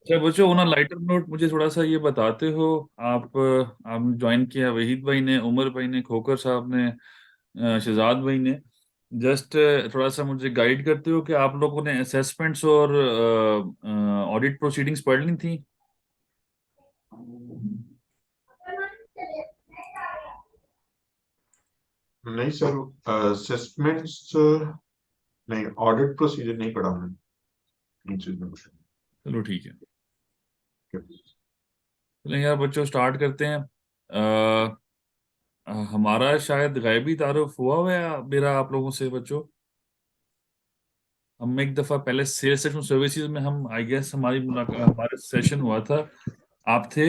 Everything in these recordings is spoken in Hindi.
अच्छा बच्चों, ऑन लाइटर नोट मुझे थोड़ा सा ये बताते हो। आपने ज्वाइन किया, वहीद भाई ने, उमर भाई ने, खोकर साहब ने, शहजाद भाई ने। जस्ट थोड़ा सा मुझे गाइड करते हो कि आप लोगों ने असेसमेंट्स और ऑडिट प्रोसीडिंग्स पढ़ ली थी? नहीं सर, असेसमेंट्स नहीं, ऑडिट प्रोसीजर नहीं पढ़ा हमने इन चीजों को। चलो ठीक है। चलें यार बच्चों, स्टार्ट करते हैं। हमारा शायद गायबी तारुफ हुआ है मेरा आप लोगों से बच्चों। हम एक दफा पहले सेल्स सेक्शन सर्विसेज में, हम आई गेस हमारी मुलाकात, हमारा सेशन हुआ था। आप थे?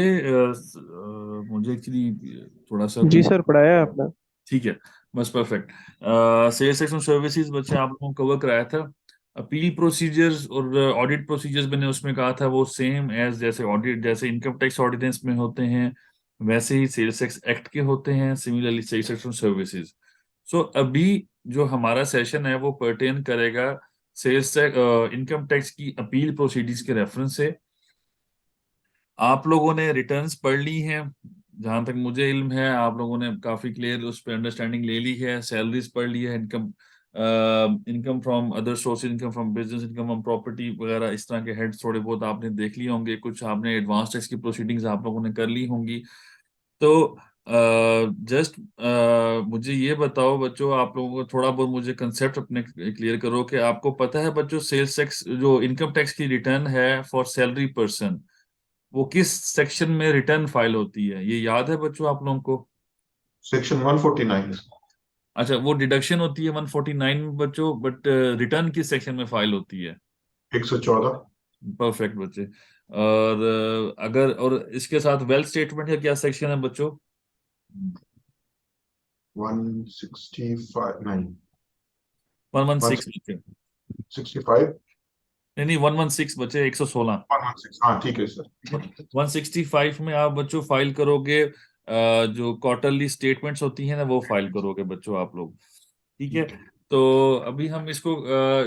मुझे एक्चुअली थोड़ा सा जी कुछ। सर, पढ़ाया है आपने। ठीक है, बस परफेक्ट। सेल्स सेक्शन सर्विसेज बच्चे आप लोगों को कवर कराया था। अपील प्रोसीजर्स और ऑडिट प्रोसीजर्स मैंने उसमें कहा था वो सेम एज, जैसे ऑडिट, जैसे इनकम टैक्स ऑर्डिनेंस में होते हैं वैसे ही सेल्स टैक्स एक्ट के होते हैं, सिमिलरली सेल्स सेक्शन सर्विसेज। सो अभी जो हमारा सेशन है वो पर्टेन करेगा सेल्स इनकम टैक्स की अपील प्रोसीडिंग्स के रेफरेंस से। आप लोगों ने रिटर्न्स पढ़ ली हैं, जहां तक मुझे इल्म है आप लोगों ने काफी क्लियर उस पर अंडरस्टैंडिंग ले ली है। सैलरीज पढ़ ली है, income, income from other source, income from business, income from property वगैरह, इस तरह के हेड्स थोड़े बहुत आपने देख लिए होंगे। कुछ आपने एडवांस टैक्स की प्रोसीडिंग्स आप लोगों ने कर ली होंगी। तो जस्ट मुझे ये बताओ बच्चों, आप लोगों को थोड़ा बहुत मुझे कंसेप्ट अपने क्लियर करो कि आपको पता है बच्चों, सेल्स टैक्स जो इनकम टैक्स की रिटर्न है फॉर सैलरी पर्सन, वो किस सेक्शन में रिटर्न फाइल होती है? ये याद है बच्चों आप लोगों को? सेक्शन 149। अच्छा, वो डिडक्शन होती है 149 में बच्चों, बट रिटर्न किस सेक्शन में फाइल होती है? 114। परफेक्ट बच्चे। और अगर और इसके साथ वेल्थ स्टेटमेंट का क्या सेक्शन है बच्चों? 165 नहीं, 116 बच्चे। 165। नहीं नहीं, 116 बच्चे, 116। 116, हाँ ठीक है सर। ठीक है, 165 में आप बच्चों फाइल करोगे जो क्वार्टरली स्टेटमेंट्स होती हैं ना, वो फाइल करोगे बच्चों आप लोग। ठीक है। ठीक है। तो अभी हम इसको,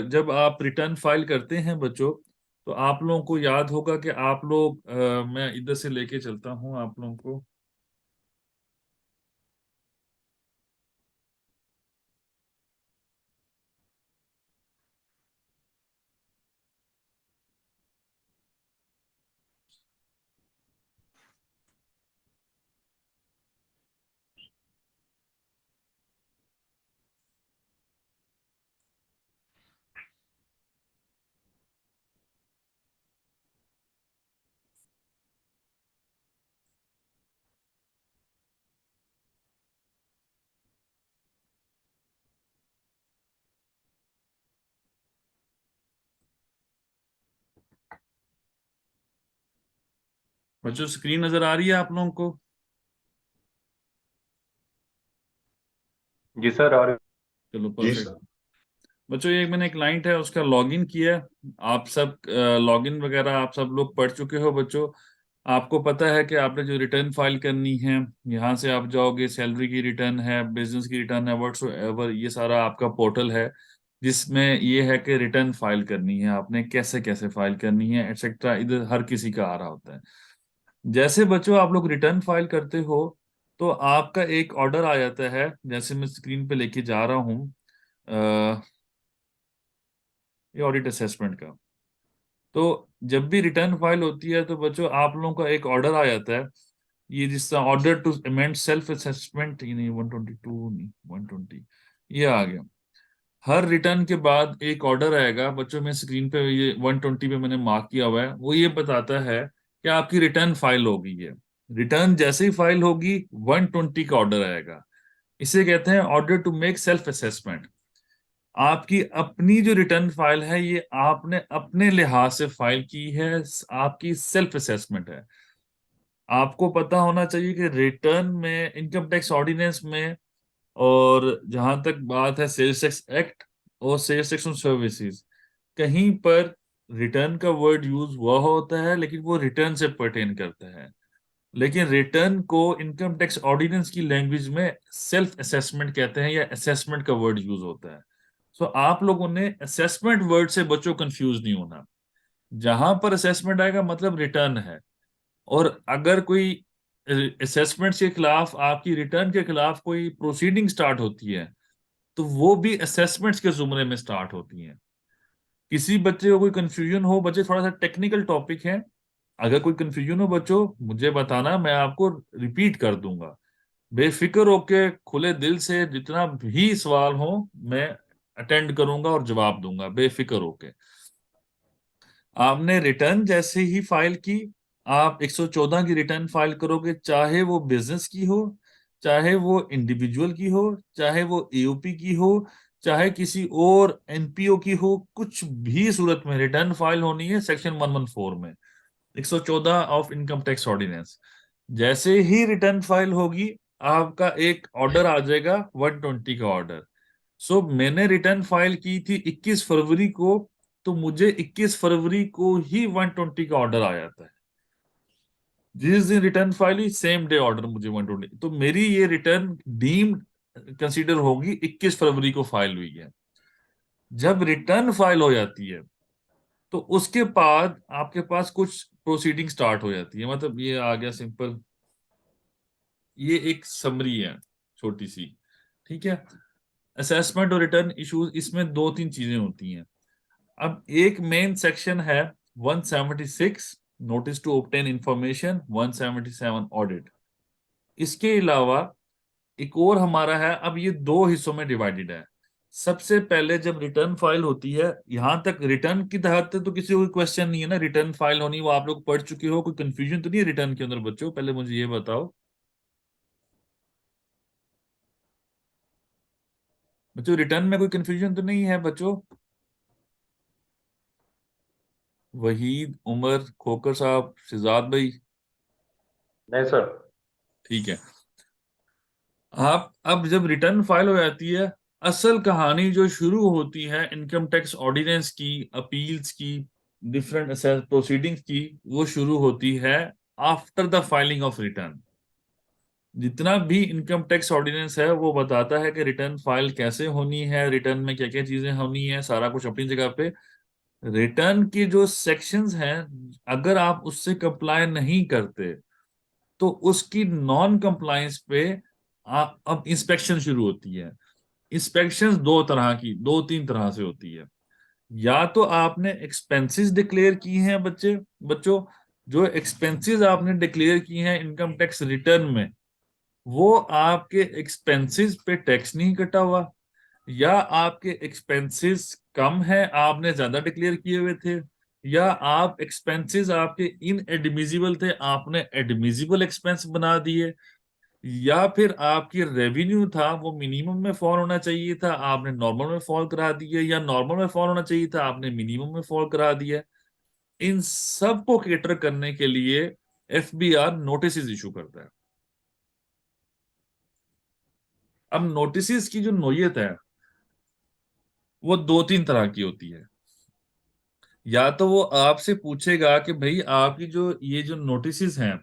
जब आप रिटर्न फाइल करते हैं बच्चों, तो आप लोगों को याद होगा कि आप लोग, मैं इधर से लेके चलता हूँ आप लोगों को। बच्चों स्क्रीन नजर आ रही है आप लोगों को? जी सर। और चलो जी परफेक्ट। सर। बच्चों ये मैंने एक क्लाइंट है उसका लॉगिन किया है। आप सब लॉगिन वगैरह आप सब लोग पढ़ चुके हो बच्चों। आपको पता है कि आपने जो रिटर्न फाइल करनी है, यहाँ से आप जाओगे, सैलरी की रिटर्न है, बिजनेस की रिटर्न है, व्हाट्सएवर, ये सारा आपका पोर्टल है जिसमें ये है कि रिटर्न फाइल करनी है आपने, कैसे कैसे फाइल करनी है एटसेट्रा, इधर हर किसी का आ रहा होता है। जैसे बच्चों आप लोग रिटर्न फाइल करते हो तो आपका एक ऑर्डर आ जाता है, जैसे मैं स्क्रीन पे लेके जा रहा हूँ, ये ऑडिट असेसमेंट का। तो जब भी रिटर्न फाइल होती है तो बच्चों आप लोगों का एक ऑर्डर आ जाता है, ये जिसका order to amend self assessment, ये नहीं 122 नहीं 120, ये आ गया। हर रिटर्न के बाद एक ऑर्डर आएगा बच्चों, में स्क्रीन पे ये 120 पे मैंने मार्क किया हुआ है, वो ये बताता है कि आपकी रिटर्न फाइल हो गई है। रिटर्न जैसे ही फाइल होगी 120 का ऑर्डर आएगा। इसे कहते हैं order to make self assessment. आपकी अपनी जो रिटर्न फाइल है ये आपने अपने लिहाज से फाइल की है, आपकी सेल्फ असेसमेंट है। आपको पता होना चाहिए कि रिटर्न में, इनकम टैक्स ऑर्डिनेंस में, और जहां तक बात है सेल्स टैक्स एक्ट और सेल्स टैक्स ऑन सर्विसेज, कहीं पर रिटर्न का वर्ड यूज हुआ होता है लेकिन वो रिटर्न से पर्टेन करता है। लेकिन रिटर्न को इनकम टैक्स ऑर्डिनेंस की लैंग्वेज में सेल्फ असेसमेंट कहते हैं, या असेसमेंट का वर्ड यूज होता है। सो आप लोगों ने असेसमेंट वर्ड से बच्चों कंफ्यूज नहीं होना। जहां पर असेसमेंट आएगा मतलब रिटर्न है। और अगर कोई असेसमेंट के खिलाफ, आपकी रिटर्न के खिलाफ कोई प्रोसीडिंग स्टार्ट होती है, तो वो भी असेसमेंट्स के जुमरे में स्टार्ट होती है। किसी बच्चे को कोई कंफ्यूजन हो, बच्चे थोड़ा सा टेक्निकल टॉपिक है, अगर कोई कंफ्यूजन हो बच्चों मुझे बताना, मैं आपको रिपीट कर दूंगा। बेफिक्र होके खुले दिल से जितना भी सवाल हो मैं अटेंड करूंगा और जवाब दूंगा बेफिक्र होके। आपने रिटर्न जैसे ही फाइल की, आप 114 की रिटर्न फाइल करोगे, चाहे वो बिजनेस की हो, चाहे वो इंडिविजुअल की हो, चाहे वो एओपी की हो, चाहे किसी और एनपीओ की हो, कुछ भी सूरत में रिटर्न फाइल होनी है सेक्शन 114 में, 114 ऑफ इनकम टैक्स ऑर्डिनेंस। जैसे ही रिटर्न फाइल होगी, आपका एक ऑर्डर आ जाएगा 120 का ऑर्डर। सो मैंने रिटर्न फाइल की थी 21 फरवरी को, तो मुझे 21 फरवरी को ही 120 का ऑर्डर आया था। जिस दिन रिटर्न फाइल हुई सेम डे ऑर्डर मुझे 120, तो मेरी ये रिटर्न डीम्ड कंसीडर होगी 21 फरवरी को फाइल हुई है। जब रिटर्न फाइल हो जाती है तो उसके बाद आपके पास कुछ प्रोसीडिंग स्टार्ट हो जाती है। मतलब ये आ गया सिंपल, ये एक समरी है छोटी सी, ठीक है। असेसमेंट और रिटर्न इश्यूज, इसमें दो तीन चीजें होती हैं। अब एक मेन सेक्शन है 176 notice to obtain information, 177 audit. इसके अलावा एक और हमारा है, अब ये दो हिस्सों में डिवाइडेड है। सबसे पहले जब रिटर्न फाइल होती है, यहां तक रिटर्न की तहत तो किसी को क्वेश्चन नहीं है ना, रिटर्न फाइल होनी वो आप लोग पढ़ चुके हो, कोई कंफ्यूजन तो नहीं है रिटर्न के अंदर बच्चों? पहले मुझे ये बताओ बच्चों, रिटर्न में कोई कंफ्यूजन तो नहीं है बच्चों? वहीद, उमर, खोकर साहब, शिजाद भाई? नहीं सर। ठीक है। आप अब जब रिटर्न फाइल हो जाती है, असल कहानी जो शुरू होती है इनकम टैक्स ऑर्डिनेंस की, अपील्स की, डिफरेंट प्रोसीडिंग्स की, वो शुरू होती है after the filing of return. जितना भी इनकम टैक्स ऑर्डिनेंस है वो बताता है कि रिटर्न फाइल कैसे होनी है, रिटर्न में क्या क्या चीजें होनी है, सारा कुछ अपनी जगह पे। रिटर्न की जो सेक्शंस हैं, अगर आप उससे कंप्लाई नहीं करते तो उसकी नॉन कंप्लायंस पे अब इंस्पेक्शन शुरू होती है। इंस्पेक्शन दो तीन तरह से होती है। या तो आपने एक्सपेंसेस डिक्लेयर की हैं बच्चों, जो एक्सपेंसेस आपने डिक्लेयर की हैं इनकम टैक्स रिटर्न में, वो आपके एक्सपेंसेस पे टैक्स नहीं कटा हुआ, या आपके एक्सपेंसेस कम है, आपने ज्यादा डिक्लेयर किए हुए थे, या आप एक्सपेंसेस आपके इन एडमिजिबल थे, आपने एडमिजिबल एक्सपेंस बना दिए, या फिर आपकी रेवेन्यू था वो मिनिमम में फॉल होना चाहिए था, आपने नॉर्मल में फॉल करा दिया, या नॉर्मल में फॉल होना चाहिए था, आपने मिनिमम में फॉल करा दिया। इन सब को केटर करने के लिए एफबीआर नोटिस इशू करता है। अब नोटिस की जो नोयत है वो दो तीन तरह की होती है। या तो वो आपसे पूछेगा कि भाई आपकी जो ये जो नोटिस हैं,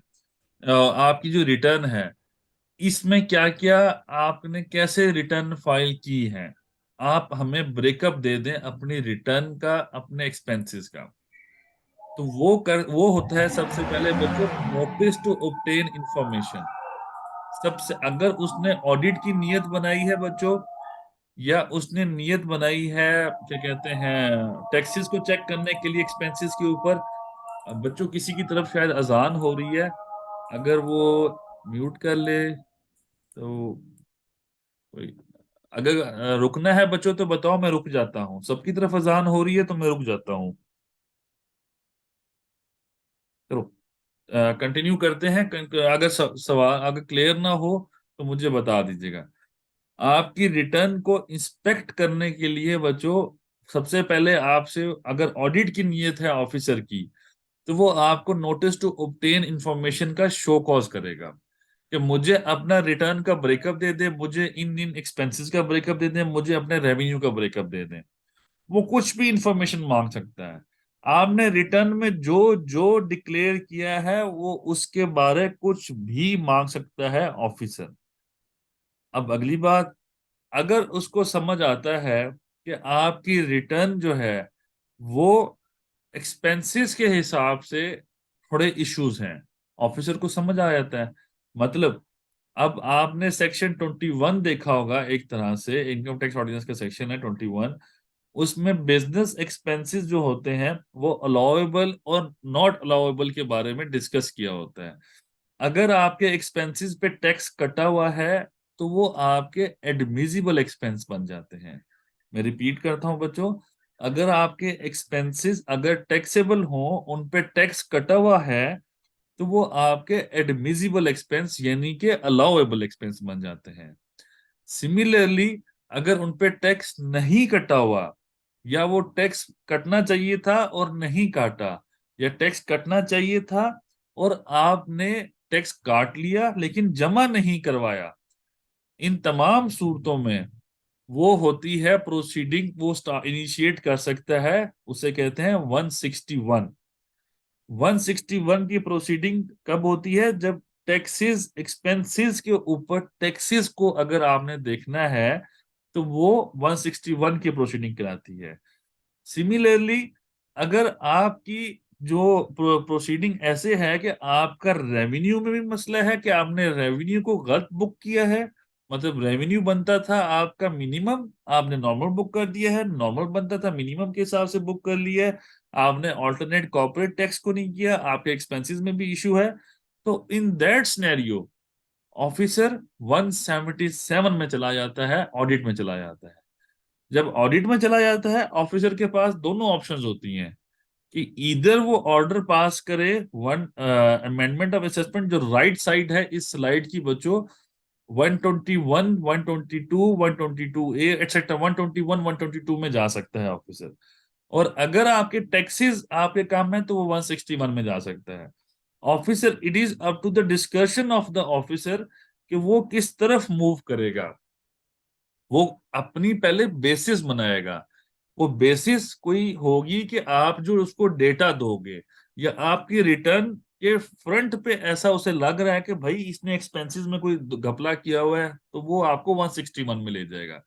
आपकी जो रिटर्न है, इसमें क्या क्या आपने कैसे रिटर्न फाइल की है, आप हमें ब्रेकअप दे दें अपनी रिटर्न का, अपने एक्सपेंसेस का। तो वो होता है सबसे पहले बच्चों नोटिस टू ऑब्टेन इंफॉर्मेशन। सबसे अगर उसने ऑडिट की नीयत बनाई है बच्चों, या उसने नीयत बनाई है क्या कहते हैं टैक्सेस को चेक करने के लिए एक्सपेंसेस के ऊपर। अब बच्चों किसी की तरफ शायद अजान हो रही है, अगर वो म्यूट कर ले तो कोई, अगर रुकना है बच्चों तो बताओ, मैं रुक जाता हूँ। सबकी तरफ अजान हो रही है तो मैं रुक जाता हूँ। चलो कंटिन्यू करते हैं। अगर सवाल अगर क्लियर ना हो तो मुझे बता दीजिएगा। आपकी रिटर्न को इंस्पेक्ट करने के लिए बच्चों, सबसे पहले आपसे अगर ऑडिट की नीयत है ऑफिसर की, तो वो आपको नोटिस टू ऑब्टेन इंफॉर्मेशन का शो कॉज करेगा कि मुझे अपना रिटर्न का ब्रेकअप दे दे, मुझे इन इन एक्सपेंसेस का ब्रेकअप दे दे, मुझे अपने रेवेन्यू का ब्रेकअप दे दे। वो कुछ भी इंफॉर्मेशन मांग सकता है। आपने रिटर्न में जो जो डिक्लेयर किया है वो उसके बारे कुछ भी मांग सकता है ऑफिसर। अब अगली बात, अगर उसको समझ आता है कि आपकी रिटर्न जो है वो एक्सपेंसेस के हिसाब से थोड़े इश्यूज हैं, ऑफिसर को समझ आ जाता है। मतलब अब आपने सेक्शन 21 देखा होगा, एक तरह से इनकम टैक्स ऑर्डिनेंस का सेक्शन है 21। उसमें बिजनेस एक्सपेंसेस जो होते हैं वो अलाउएबल और नॉट अलाउएबल के बारे में डिस्कस किया होता है। अगर आपके एक्सपेंसेस पे टैक्स कटा हुआ है तो वो आपके एडमिजिबल एक्सपेंस बन जाते हैं। मैं रिपीट करता हूं बच्चों, अगर आपके एक्सपेंसेस अगर टैक्सेबल हो, उन पे टैक्स कटा हुआ है, तो वो आपके एडमिजिबल एक्सपेंस यानी कि अलाउएबल एक्सपेंस बन जाते हैं। सिमिलरली अगर उन पे टैक्स नहीं कटा हुआ, या वो टैक्स कटना चाहिए था और नहीं काटा, या टैक्स कटना चाहिए था और आपने टैक्स काट लिया लेकिन जमा नहीं करवाया, इन तमाम सूरतों में वो होती है प्रोसीडिंग, वो इनिशिएट कर सकता है, उसे कहते हैं 161। 161 की प्रोसीडिंग कब होती है? जब टैक्सेस एक्सपेंसेस के ऊपर टैक्सेस को अगर आपने देखना है तो वो 161 की प्रोसीडिंग कराती है। सिमिलरली अगर आपकी जो प्रोसीडिंग ऐसे है कि आपका रेवेन्यू में भी मसला है कि आपने रेवेन्यू को गलत बुक किया है, मतलब रेवेन्यू बनता था आपका मिनिमम, आपने नॉर्मल बुक कर दिया है, नॉर्मल बनता था मिनिमम के हिसाब से बुक कर लिया है, आपने ऑल्टरनेट कॉर्पोरेट टैक्स को नहीं किया, आपके एक्सपेंसेस में भी इशू है, तो इन दैट सिनेरियो ऑफिसर 177 में चला जाता है, ऑडिट में चला जाता है। जब ऑडिट में चला जाता है, ऑफिसर के पास दोनों ऑप्शंस होती हैं कि इधर वो ऑर्डर पास करे वन अमेंडमेंट ऑफ असेसमेंट, जो राइट साइड है इस स्लाइड की बच्चों, 121, 122, 122 ए एक्सेट्रा 121, 122 में जा सकता है ऑफिसर। और अगर आपके टैक्सेस आपके काम में तो वो 161 में जा सकता है। Officer, it is up to the discussion of the officer कि वो किस तरफ मूव करेगा। वो अपनी पहले बेसिस बनाएगा। वो बेसिस कोई होगी कि आप जो उसको डेटा दोगे, या आपकी रिटर्न के फ्रंट पे ऐसा उसे लग रहा है कि भाई इसने एक्सपेंसेस में कोई घपला किया हुआ है, तो वो आपको 161 में ले जाएगा।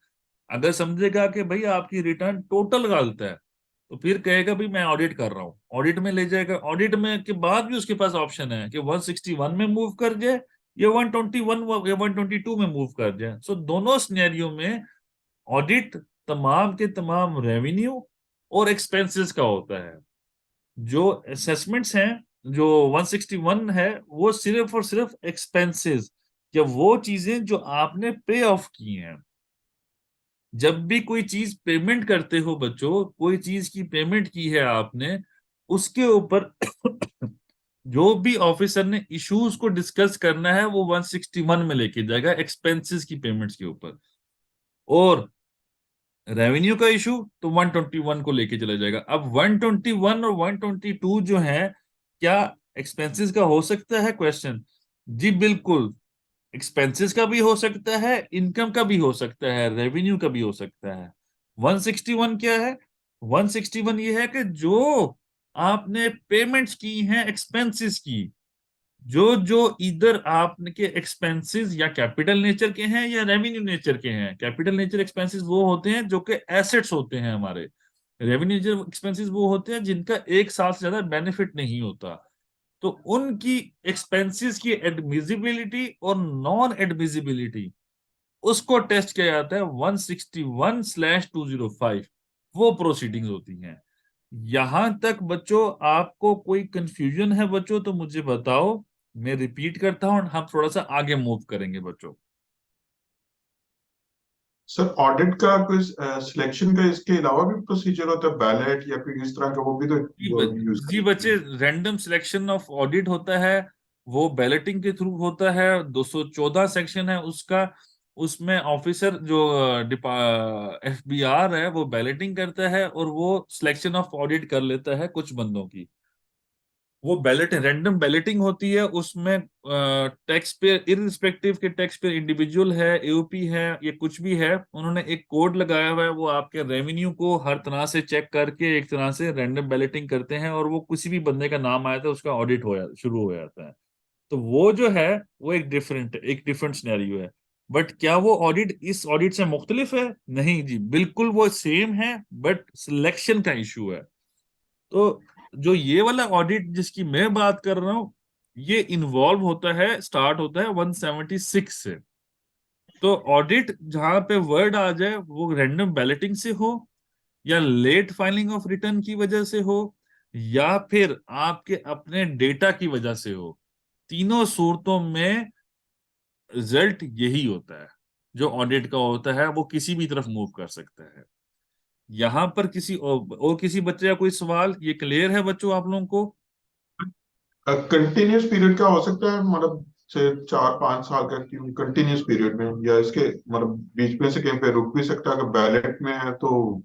अगर समझेगा कि भाई आपकी रिटर्न टोटल गलत है, तो फिर कहेगा भाई मैं ऑडिट कर रहा हूँ, ऑडिट में ले जाएगा। ऑडिट में के बाद भी उसके पास ऑप्शन है कि 161 में मूव कर जाए या 121 या 122 में मूव कर जाए। सो दोनों सिनेरियो में ऑडिट तमाम के तमाम रेवेन्यू और एक्सपेंसेस का होता है। जो असेसमेंट्स हैं, जो 161 है, वो सिर्फ और सिर्फ एक्सपेंसेस या वो चीजें जो आपने पे ऑफ की हैं। जब भी कोई चीज पेमेंट करते हो बच्चों, कोई चीज की पेमेंट की है आपने, उसके ऊपर जो भी ऑफिसर ने इश्यूज को डिस्कस करना है वो 161 में लेके जाएगा एक्सपेंसेस की पेमेंट्स के ऊपर, और रेवेन्यू का इशू तो 121 को लेके चला जाएगा। अब 121 और 122 जो है, क्या एक्सपेंसेस का हो सकता है क्वेश्चन? जी बिल्कुल, एक्सपेंसेस का भी हो सकता है, इनकम का भी हो सकता है, रेवेन्यू का भी हो सकता है। 161 क्या है? 161 ये है कि जो आपने पेमेंट्स की हैं एक्सपेंसेस की, जो जो इधर आपके एक्सपेंसेस या कैपिटल नेचर के हैं या रेवेन्यू नेचर के हैं। कैपिटल नेचर एक्सपेंसेस वो होते हैं जो कि एसेट्स होते हैं हमारे। रेवेन्यू नेचर एक्सपेंसेस वो होते हैं जिनका एक साल से ज्यादा बेनिफिट नहीं होता। तो उनकी एक्सपेंसेस की एडमिजिबिलिटी और नॉन एडमिजिबिलिटी, उसको टेस्ट किया जाता है 161/205। वो प्रोसीडिंग्स होती हैं। यहां तक बच्चों आपको कोई कंफ्यूजन है बच्चों तो मुझे बताओ, मैं रिपीट करता हूं, हम थोड़ा सा आगे मूव करेंगे बच्चों। सर ऑडिट का कोई सिलेक्शन का इसके अलावा भी प्रोसीजर होता है, बैलेट या फिर इस तरह का, वो भी तो वो यूज जी बच्चे, रैंडम सिलेक्शन ऑफ ऑडिट होता है, वो बैलेटिंग के थ्रू होता है। 214 सेक्शन है उसका। उसमें ऑफिसर जो FBR है वो बैलेटिंग करता है और वो सिलेक्शन ऑफ ऑडिट कर लेता है कुछ बंदों की। वो बैलेट रैंडम बैलेटिंग होती है। उसमें टैक्स पेयर, इररिस्पेक्टिव के टैक्स पेयर इंडिविजुअल है, AOP है, ये कुछ भी है, उन्होंने एक कोड लगाया हुआ है। वो आपके रेवेन्यू को हर तरह से चेक करके एक तरह से रैंडम बैलेटिंग करते हैं, और वो किसी भी बंदे का नाम आया था उसका ऑडिट शुरू हो जाता है। तो वो जो है वो एक डिफरेंट सिनेरियो है। बट क्या वो ऑडिट इस ऑडिट से मुख्तलिफ है? नहीं जी, बिल्कुल वो सेम है, बट सिलेक्शन का इशू है। तो जो ये वाला ऑडिट जिसकी मैं बात कर रहा हूं, ये इन्वॉल्व होता है, स्टार्ट होता है 176 से। तो ऑडिट जहां पे वर्ड आ जाए, वो रैंडम बैलेटिंग से हो, या लेट फाइलिंग ऑफ रिटर्न की वजह से हो, या फिर आपके अपने डेटा की वजह से हो, तीनों सूरतों में रिजल्ट यही होता है। जो ऑडिट का होता है वो किसी भी तरफ मूव कर सकता है। यहाँ पर किसी और किसी बच्चे का कोई सवाल, ये क्लियर है बच्चों आप लोगों को? कंटिन्यूस पीरियड क्या हो सकता है, मतलब से 4-5 साल का कंटिन्यूस पीरियड में, या इसके मतलब बीच में से कहीं पे रुक भी सकता है? अगर बैलेट में है तो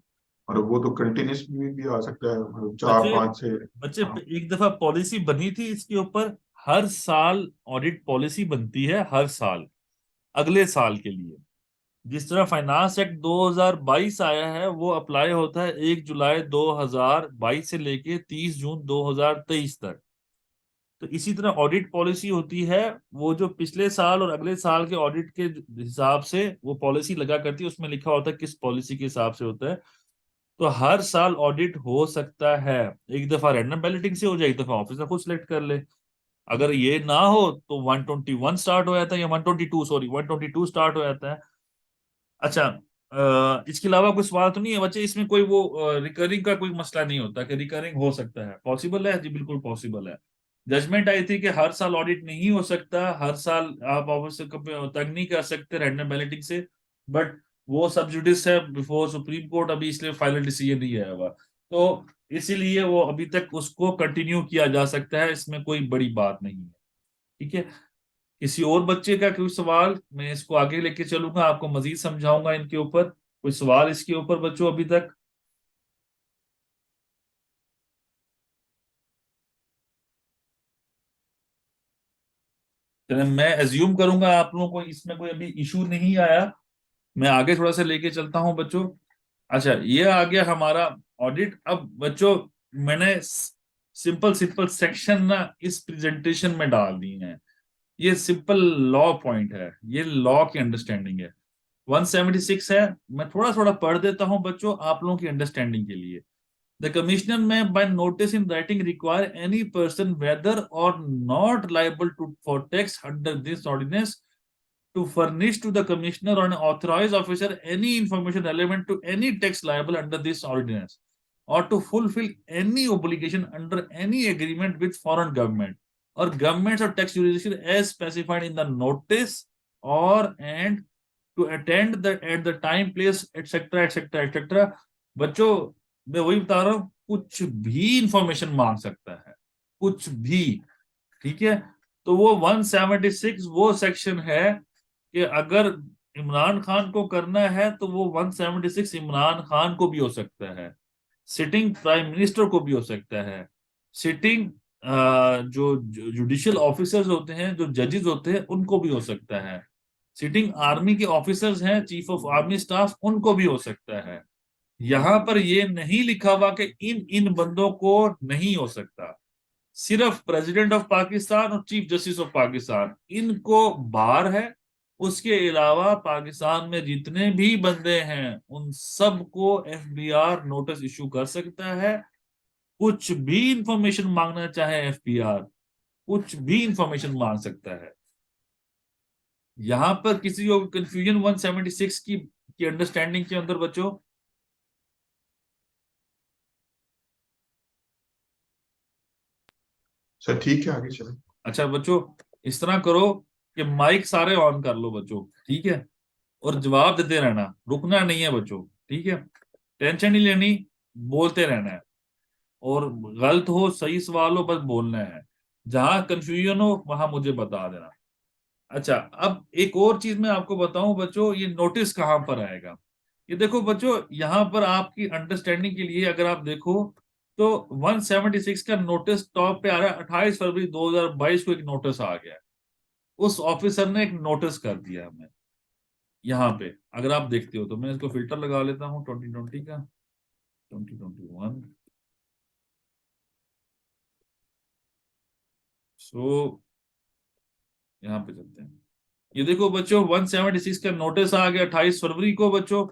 मतलब वो तो कंटिन्यूस भी आ सकता है, मतलब चार बच्चे पांच से। बच्चे हाँ। एक दफा पॉलिसी बनी थी इसके ऊपर। हर साल ऑडिट पॉलिसी बनती है, हर साल अगले साल के लिए। जिस तरह फाइनेंस एक्ट 2022 आया है, वो अप्लाई होता है 1 जुलाई 2022 से लेके 30 जून 2023 तक। तो इसी तरह ऑडिट पॉलिसी होती है, वो जो पिछले साल और अगले साल के ऑडिट के हिसाब से वो पॉलिसी लगा करती है, उसमें लिखा होता है किस पॉलिसी के हिसाब से होता है। तो हर साल ऑडिट हो सकता है। एक दफा रैंडम बैलेटिंग से हो जाए, एक दफा ऑफिसर खुद सिलेक्ट कर ले। अगर ये ना हो तो 121 स्टार्ट हो जाता है, या 122, सॉरी 122 स्टार्ट हो जाता है। अच्छा, इसके अलावा कोई सवाल तो नहीं है बच्चे? इसमें कोई वो रिकरिंग का कोई मसला नहीं होता कि रिकरिंग हो सकता है? पॉसिबल है जी, बिल्कुल पॉसिबल है। जजमेंट आई थी कि हर साल ऑडिट नहीं हो सकता, हर साल आप ऑफिसर को तंग नहीं कर सकते रैंडम बैलेटिंग से। बट वो सब जुडिस है बिफोर सुप्रीम कोर्ट अभी, इसलिए फाइनल डिसीजन नहीं आया हुआ। तो इसीलिए वो अभी तक उसको कंटिन्यू किया जा सकता है, इसमें कोई बड़ी बात नहीं है। ठीक है। किसी और बच्चे का कोई सवाल? मैं इसको आगे लेके चलूंगा, आपको मजीद समझाऊंगा इनके ऊपर। कोई सवाल इसके ऊपर बच्चों अभी तक? चलें, मैं एज्यूम करूंगा आप लोगों को इसमें कोई अभी इशू नहीं आया। मैं आगे थोड़ा सा लेके चलता हूं बच्चों। अच्छा, ये आ गया हमारा ऑडिट। अब बच्चों, मैंने सिंपल सिंपल सेक्शन ना इस प्रेजेंटेशन में डाल दिए हैं। ये सिंपल लॉ पॉइंट है, ये लॉ की अंडरस्टैंडिंग है। 176 है, मैं थोड़ा थोड़ा पढ़ देता हूं बच्चों आप लोगों की अंडरस्टैंडिंग के लिए। The commissioner may, by notice in writing, require any person, whether or not liable for tax under this ordinance, to furnish to the commissioner or an authorized officer any information relevant to any tax liable under this ordinance, or to fulfill any obligation under any agreement with foreign government or governments or tax jurisdiction as specified in the notice, or and to attend the at the time, place, etc., etc., etc. बच्चों, मैं वही बता रहा हूं, कुछ भी इंफॉर्मेशन मांग सकता है, कुछ भी। ठीक है। तो वो 176 वो सेक्शन है कि अगर इमरान खान को करना है तो वो 176 इमरान खान को भी हो सकता है, सिटिंग प्राइम मिनिस्टर को भी हो सकता है, सिटिंग जो जुडिशियल ऑफिसर्स होते हैं, जो जजेस होते हैं, उनको भी हो सकता है, सिटिंग आर्मी के ऑफिसर्स हैं, चीफ ऑफ आर्मी स्टाफ, उनको भी हो सकता है। यहां पर ये नहीं लिखा हुआ कि इन इन बंदों को नहीं हो सकता। सिर्फ प्रेसिडेंट ऑफ पाकिस्तान और चीफ जस्टिस ऑफ पाकिस्तान, इनको बार है। उसके अलावा पाकिस्तान में जितने भी बंदे हैं उन सबको एफबीआर नोटिस इशू कर सकता है। कुछ भी इंफॉर्मेशन मांगना चाहे एफबीआर, कुछ भी इंफॉर्मेशन मांग सकता है। यहां पर किसी को कंफ्यूजन 176 की अंडरस्टैंडिंग के अंदर बच्चों? सर ठीक है, आगे चलें। अच्छा बच्चों, इस तरह करो कि माइक सारे ऑन कर लो बच्चों, ठीक है? और जवाब देते रहना, रुकना नहीं है बच्चों, ठीक है? टेंशन नहीं लेनी, बोलते रहना है। और गलत हो सही सवाल हो, बस बोलना है। जहां कंफ्यूजन हो वहां मुझे बता देना। अच्छा, अब एक और चीज मैं आपको बताऊं बच्चों, ये नोटिस कहां पर आएगा। ये देखो बच्चों, यहां पर आपकी अंडरस्टैंडिंग के लिए अगर आप देखो तो 176 का नोटिस टॉप पे आ रहा है। 28 फरवरी 2022 को एक नोटिस आ गया है। उस ऑफिसर ने एक नोटिस कर दिया हमें। यहाँ पे अगर आप देखते हो तो मैं इसको फिल्टर लगा लेता हूँ 2020 का, 2021। सो यहाँ पे चलते हैं। ये देखो बच्चों, 176 का नोटिस आ गया 28 फरवरी को बच्चों।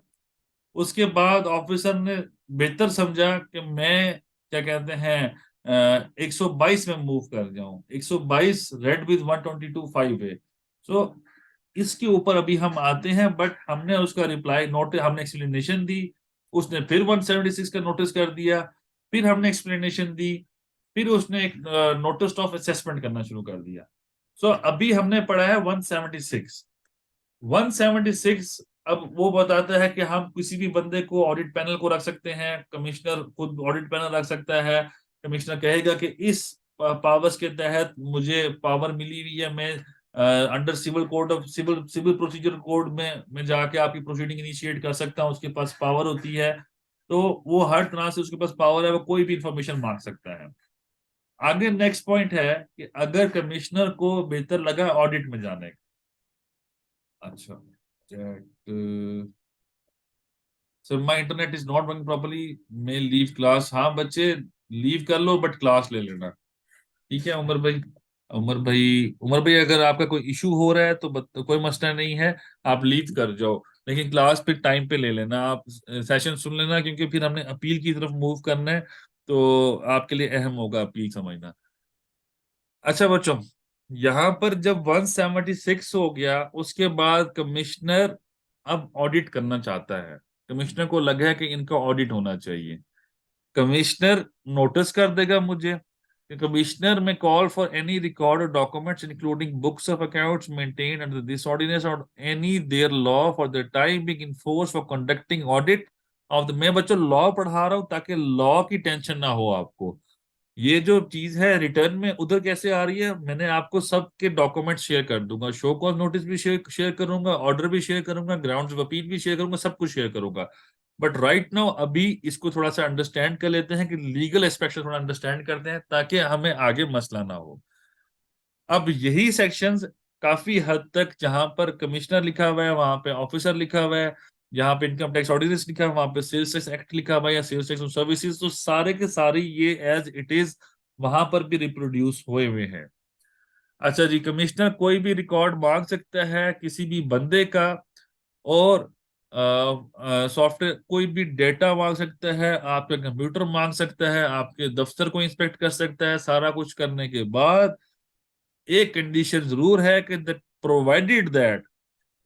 उसके बाद ऑफिसर ने बेहतर समझा कि मैं क्या कहते हैं 122 में मूव कर जाऊं, 122 रेड विद 122.5 है। सो इसके ऊपर अभी हम आते हैं, बट हमने उसका रिप्लाई नोट, हमने एक्सप्लेनेशन दी, उसने फिर 176 का नोटिस कर दिया, फिर हमने एक्सप्लेनेशन दी, फिर उसने एक नोटिस ऑफ असेसमेंट करना शुरू कर दिया। सो अभी हमने पढ़ा है 176। 176 अब वो बताता है कि हम किसी भी बंदे को ऑडिट पैनल को रख सकते हैं, कमिश्नर खुद ऑडिट पैनल रख सकता है। कमिश्नर कहेगा कि इस पावर्स के तहत मुझे पावर मिली हुई है, मैं under civil code of civil civil procedure code में मैं जाके आपकी प्रोसीडिंग इनिशिएट कर सकता हूँ, उसके पास पावर होती है। तो वो हर तरह से उसके पास पावर है, वो कोई भी इंफॉर्मेशन मांग सकता है। आगे नेक्स्ट पॉइंट है कि अगर कमिश्नर को बेहतर लगा ऑडिट में जाने का। अच्छा, sir my internet is not working properly, मैं लीव क्लास। हाँ बच्चे, लीव कर लो बट क्लास ले लेना। ठीक है उमर भाई। उमर भाई अगर आपका कोई इशू हो रहा है तो कोई मसला नहीं है, आप लीव कर जाओ, लेकिन क्लास पे टाइम पे ले लेना, आप सेशन सुन लेना, क्योंकि फिर हमने अपील की तरफ मूव करना है, तो आपके लिए अहम होगा अपील समझना। अच्छा बच्चों, यहां पर जब 176 हो गया, उसके बाद कमिश्नर अब ऑडिट करना चाहता है। कमिश्नर को लगा है कि इनका ऑडिट होना चाहिए। कमिश्नर नोटिस कर देगा मुझे। Commissioner may call for any record documents including books of accounts maintain under this ordinance or any other law for the time being in force for conducting audit of the. मैं बच्चों लॉ पढ़ा रहा हूं ताकि लॉ की टेंशन ना हो आपको। ये जो चीज है रिटर्न में उधर कैसे आ रही है, मैंने आपको सबके डॉक्यूमेंट शेयर कर दूंगा, शो कॉज नोटिस भी शेयर करूंगा, ऑर्डर भी शेयर करूंगा, ग्राउंड्स ऑफ अपील भी शेयर करूंगा, सब कुछ शेयर करूंगा। बट राइट नाउ अभी इसको थोड़ा सा अंडरस्टैंड कर लेते हैं कि लीगल एस्पेक्ट थोड़ा अंडरस्टैंड करते हैं ताकि हमें आगे मसला ना हो। अब यही सेक्शंस काफी हद तक, जहां पर कमिश्नर लिखा हुआ है वहां पे ऑफिसर लिखा हुआ है, जहां पे इनकम टैक्स ऑर्डिनेंस लिखा है वहां पे सेल्स टैक्स एक्ट लिखा हुआ है या सेल्स टैक्स सर्विसेज, तो सारे के सारे ये एज इट इज वहां पर भी रिप्रोड्यूस हुए हुए हैं। अच्छा जी, कमिश्नर कोई भी रिकॉर्ड मांग सकता है किसी भी बंदे का, और सॉफ्टवेयर कोई भी डेटा मांग सकता है, आपका कंप्यूटर मांग सकता है, आपके दफ्तर को इंस्पेक्ट कर सकता है। सारा कुछ करने के बाद एक कंडीशन जरूर है कि that provided that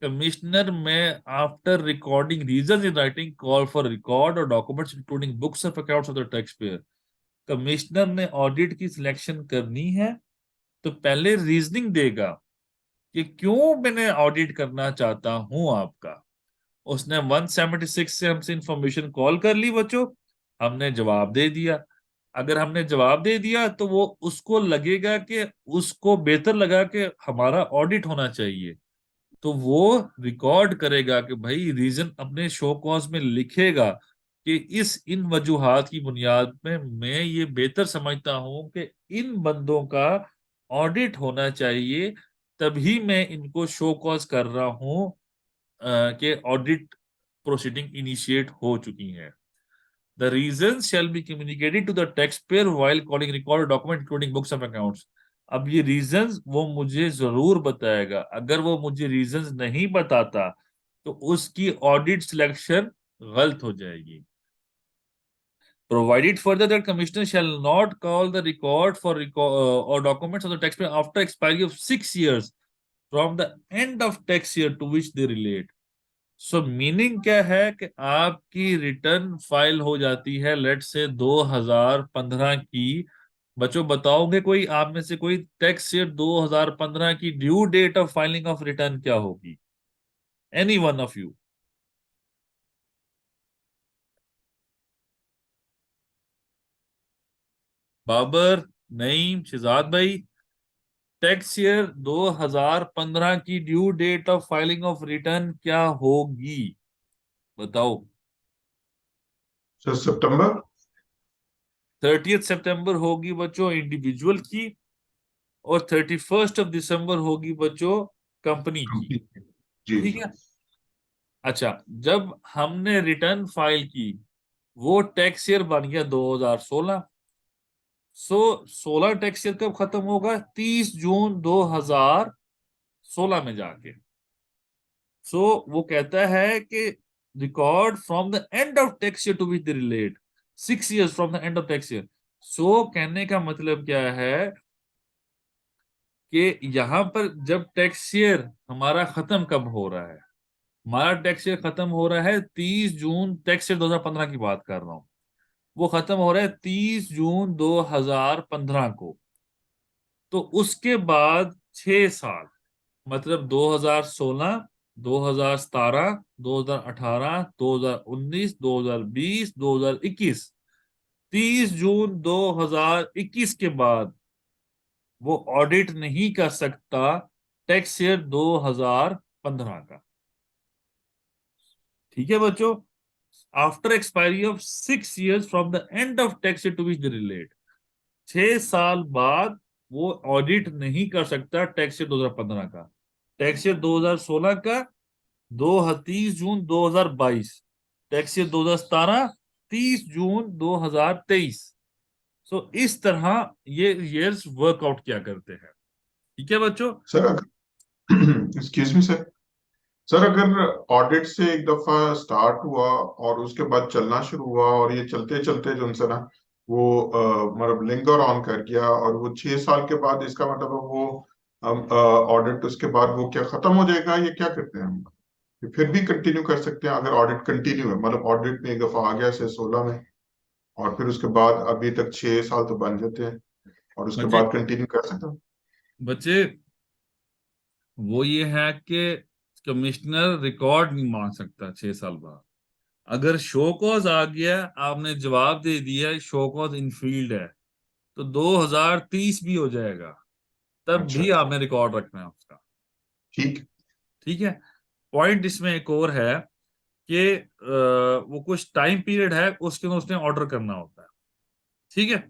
commissioner may after recording reason in writing call for record or documents including books of accounts of the tax payer. Commissioner ने ऑडिट की सिलेक्शन करनी है तो पहले रीजनिंग देगा कि क्यों मैंने ऑडिट करना चाहता हूं आपका। उसने 176 से हमसे इंफॉर्मेशन कॉल कर ली बच्चों, हमने जवाब दे दिया। अगर हमने जवाब दे दिया तो वो उसको लगेगा कि उसको बेहतर लगा कि हमारा ऑडिट होना चाहिए, तो वो रिकॉर्ड करेगा कि भाई रीजन अपने शो कॉज में लिखेगा कि इस इन वजूहात की बुनियाद में मैं ये बेहतर समझता हूं कि इन बंदों का ऑडिट होना चाहिए, तभी मैं इनको शो कॉज कर रहा हूं कि ऑडिट प्रोसीडिंग इनिशिएट हो चुकी है। The reason shall be communicated to the tax payer while calling record document including books of accounts. अब ये रीजंस वो मुझे जरूर बताएगा, अगर वो मुझे रीजंस नहीं बताता तो उसकी ऑडिट सिलेक्शन गलत हो जाएगी। Provided further that commissioner shall not call the record for or documents of the taxpayer after expiry of 6 years from the end of tax year to which they relate. So meaning क्या है कि आपकी रिटर्न फाइल हो जाती है लेट से 2015 की। बच्चों बताओगे कोई आप में से कोई टैक्स ईयर 2015 की due date of filing of return क्या होगी? Any one of you? Babar, Naeem, Shehzad भाई, टैक्स ईयर 2015 की due date of filing of return क्या होगी? बताओ। सर सितंबर। 30 सितंबर होगी बच्चों इंडिविजुअल की, और 31 दिसंबर होगी बच्चों कंपनी की। जी ठीक है। अच्छा, जब हमने रिटर्न फाइल की वो टैक्स ईयर बन गया 2016। सो 16 टैक्स ईयर कब खत्म होगा? 30 जून 2016 में जाके। सो वो कहता है कि record from the end of tax year to which they relate, 6 years from the end of tax year. So कहने का मतलब क्या है कि यहां पर जब टैक्स ईयर हमारा खत्म कब हो रहा है, हमारा टैक्स ईयर खत्म हो रहा है 30 जून, टैक्स ईयर 2015 की बात कर रहा हूं, वो खत्म हो रहा है 30 जून 2015 को। तो उसके बाद 6 साल, मतलब 2016, 2017, 2018, 2019, 2020, 2021, 30 जून 2021 के बाद वो ऑडिट नहीं कर सकता टैक्स ईयर 2015 का। ठीक है बच्चों, after expiry of 6 years from the end of tax year to which they relate, 6 साल बाद वो ऑडिट नहीं कर सकता टैक्स ईयर 2015 का, टैक्स ईयर 2016 का, 30 जून 2022, टैक्स ईयर 2017, 30 जून 2023। सो इस तरह ये ईयर्स वर्कआउट किया करते हैं। ठीक है बच्चों। Sir excuse me sir, sir अगर ऑडिट से एक दफा स्टार्ट हुआ और उसके बाद चलना शुरू हुआ और ये चलते चलते जो उनसे ना वो मतलब लिंगर ऑन कर गया और वो 6 साल के बाद, इसका मतलब है वो ऑडिट उसके बाद वो क्या खत्म हो जाएगा, ये क्या करते हैं हम? ये फिर भी कंटिन्यू कर सकते हैं अगर ऑडिट कंटिन्यू है, मतलब ऑडिट में एक दफा आ गया से 16 में, और फिर उसके बाद अभी तक 6 साल तो बन जाते हैं और उसके बच्चे बाद कंटिन्यू कर सकते हैं। बच्चे वो ये है कि कमिश्नर रिकॉर्ड नहीं मांग सकता 6 साल बाद। अगर शो कॉज आ गया, आपने जवाब दे दिया शो कॉज इनफील्ड है, तो 2030 भी हो जाएगा, तब अच्छा, भी आपने रिकॉर्ड रखना है उसका। ठीक। ठीक है। पॉइंट इसमें एक और है कि वो कुछ टाइम पीरियड है, उसके अंदर उसने ऑर्डर करना होता है। ठीक है।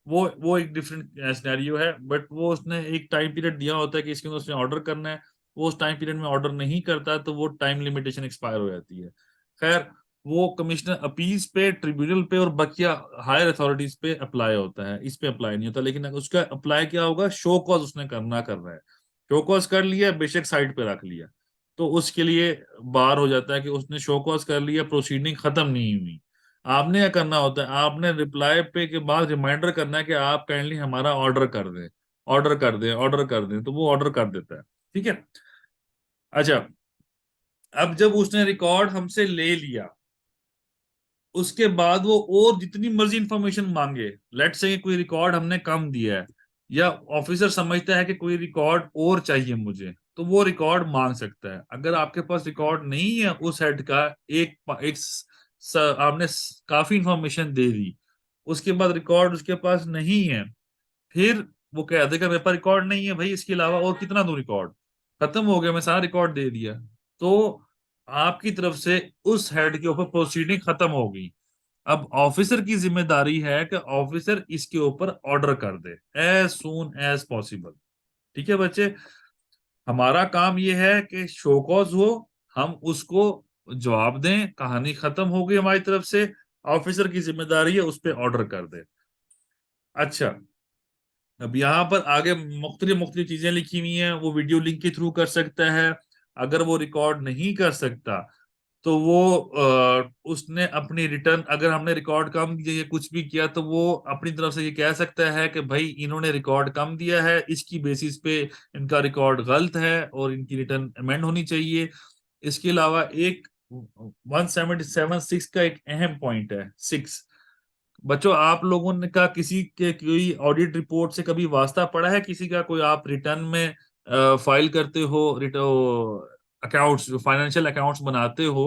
वो एक डिफरेंट सिनेरियो है, बट वो उसने एक टाइम पीरियड दिया होता है कि इसके अंदर उसने ऑर्डर करना है। वो उस टाइम पीरियड में ऑर्डर नहीं करता तो वो टाइम लिमिटेशन एक्सपायर हो जाती है। खैर, वो कमिश्नर अपील्स पे, ट्रिब्यूनल पे और बकिया हायर अथॉरिटीज पे अप्लाई होता है, इस पे अप्लाई नहीं होता। लेकिन अगर उसका अप्लाई क्या होगा, शो कॉज उसने करना कर रहा है, शो कॉज कर लिया, बेशक साइड पे रख लिया, तो उसके लिए बार हो जाता है कि उसने शो कॉज कर लिया, प्रोसीडिंग खत्म नहीं हुई। आपने क्या करना होता है, आपने रिप्लाई पे के बाद रिमाइंडर करना है कि आप काइंडली हमारा ऑर्डर कर दें, ऑर्डर कर दें, ऑर्डर कर दें, तो वो ऑर्डर कर देता है। ठीक है। अच्छा, अब जब उसने रिकॉर्ड हमसे ले लिया, उसके बाद वो और जितनी मर्जी इंफॉर्मेशन मांगे, लेट्स से कोई रिकॉर्ड हमने कम दिया है, या ऑफिसर समझता है कि कोई रिकॉर्ड और चाहिए मुझे, तो वो रिकॉर्ड मांग सकता है। अगर आपके पास रिकॉर्ड नहीं है उस हेड का, आपने काफी इंफॉर्मेशन दे दी, उसके बाद रिकॉर्ड उसके पास नहीं है, फिर वो कह देगा मेरे पास रिकॉर्ड नहीं है भाई, इसके अलावा और कितना दूं रिकॉर्ड, खत्म हो गया, मैं सारा रिकॉर्ड दे दिया, तो आपकी तरफ से उस हेड के ऊपर प्रोसीडिंग खत्म हो गई। अब ऑफिसर की जिम्मेदारी है कि ऑफिसर इसके ऊपर ऑर्डर कर दे एज सून एज पॉसिबल। ठीक है बच्चे, हमारा काम यह है कि शो कॉज हो, हम उसको जवाब दें, कहानी खत्म हो गई हमारी तरफ से, ऑफिसर की जिम्मेदारी है उस पर ऑर्डर कर दे। अच्छा, अब यहाँ पर आगे मुख्तलिफ मुख्तलिफ चीजें लिखी हुई हैं, वो वीडियो लिंक के थ्रू कर सकता है। अगर वो रिकॉर्ड नहीं कर सकता तो वो उसने अपनी रिटर्न, अगर हमने रिकॉर्ड कम दिया या कुछ भी किया, तो वो अपनी तरफ से ये कह सकता है कि भाई इन्होंने रिकॉर्ड कम दिया है, इसकी बेसिस पे इनका रिकॉर्ड गलत है और इनकी रिटर्न अमेंड होनी चाहिए। इसके अलावा एक 177(6) का एक अहम पॉइंट है, 6। बच्चों, आप लोगों ने का किसी के कोई ऑडिट रिपोर्ट से कभी वास्ता पड़ा है किसी का? कोई आप रिटर्न में फाइल करते हो, अकाउंट्स, फाइनेंशियल अकाउंट्स बनाते हो,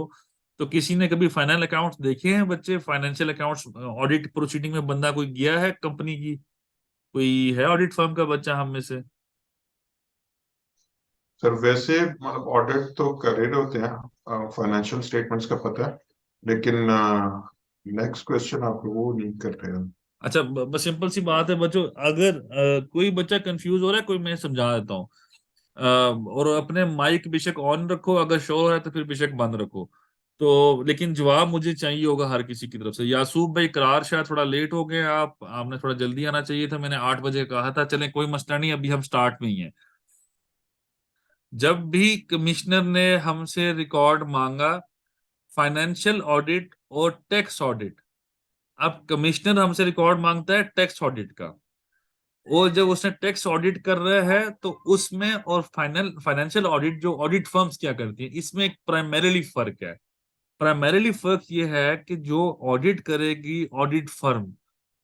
तो किसी ने कभी फाइनल अकाउंट्स देखे हैं बच्चे? फाइनेंशियल अकाउंट्स ऑडिट प्रोसीडिंग में बंदा कोई गया है कंपनी की? कोई है ऑडिट फर्म का बच्चा हम में से? सर वैसे मतलब ऑडिट तो कर रहे होते हैं, फाइनेंशियल स्टेटमेंट्स का पता है, लेकिन नेक्स्ट क्वेश्चन आप वो नहीं कर रहे हैं। अच्छा, बस सिंपल सी बात है बच्चों, अगर कोई बच्चा कंफ्यूज हो रहा है, कोई मैं समझा देता हूँ। और अपने माइक बेशक ऑन रखो, अगर शो हो रहा है तो फिर बेशक बंद रखो। तो लेकिन जवाब मुझे चाहिए होगा हर किसी की तरफ से। यासूब भाई करार, शायद थोड़ा लेट हो गए आपने थोड़ा जल्दी आना चाहिए था, मैंने 8 बजे कहा था। चलें, कोई मसला नहीं, अभी हम स्टार्ट में ही हैं। जब भी कमिश्नर ने हमसे रिकॉर्ड मांगा, फाइनेंशियल ऑडिट और टैक्स ऑडिट, अब कमिश्नर हमसे रिकॉर्ड मांगता है टैक्स ऑडिट का, और जब उसने टैक्स ऑडिट कर रहा है तो उसमें और फाइनेंशियल ऑडिट, जो ऑडिट फर्म्स क्या करती हैं, इसमें एक प्राइमरीली फर्क है। प्राइमरीली फर्क ये है कि जो ऑडिट करेगी ऑडिट फर्म,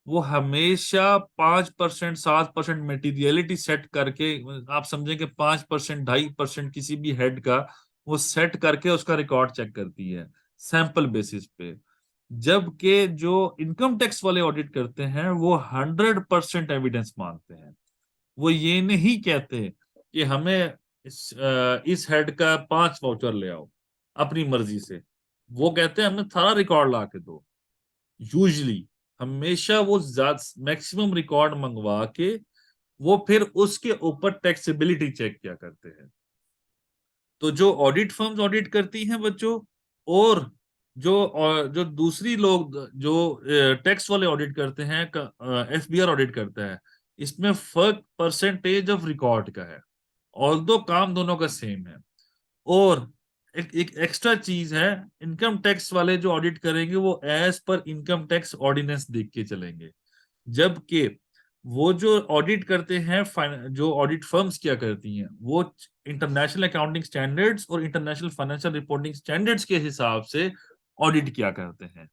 वो हमेशा 5%, 7% मटेरियलिटी सेट करके, आप समझें कि 5%, 2.5% किसी भी हेड का वो सेट करके उसका रिकॉर्ड चेक करती है सैंपल बेसिस पे। जबकि जो इनकम टैक्स वाले ऑडिट करते हैं वो 100% एविडेंस मांगते हैं। वो ये नहीं कहते कि हमें इस हेड का 5 वाउचर ले आओ अपनी मर्जी से, वो कहते हैं हमें सारा रिकॉर्ड ला के दो। यूजली हमेशा वो मैक्सिमम रिकॉर्ड मंगवा के वो फिर उसके ऊपर टैक्सेबिलिटी चेक किया करते हैं। तो जो ऑडिट फर्म्स ऑडिट करती हैं बच्चों, और जो दूसरी लोग जो टैक्स वाले ऑडिट करते हैं, एफबीआर ऑडिट करता है, इसमें फर्क परसेंटेज ऑफ रिकॉर्ड का है, ऑल्दो काम दोनों का सेम है। और एक एक्स्ट्रा चीज है, इनकम टैक्स वाले जो ऑडिट करेंगे वो as per income tax ordinance देख के चलेंगे, जबकि वो जो ऑडिट करते हैं, जो ऑडिट फर्म्स क्या करती हैं, वो इंटरनेशनल अकाउंटिंग स्टैंडर्ड्स और इंटरनेशनल फाइनेंशियल रिपोर्टिंग स्टैंडर्ड्स के हिसाब से ऑडिट किया करते हैं।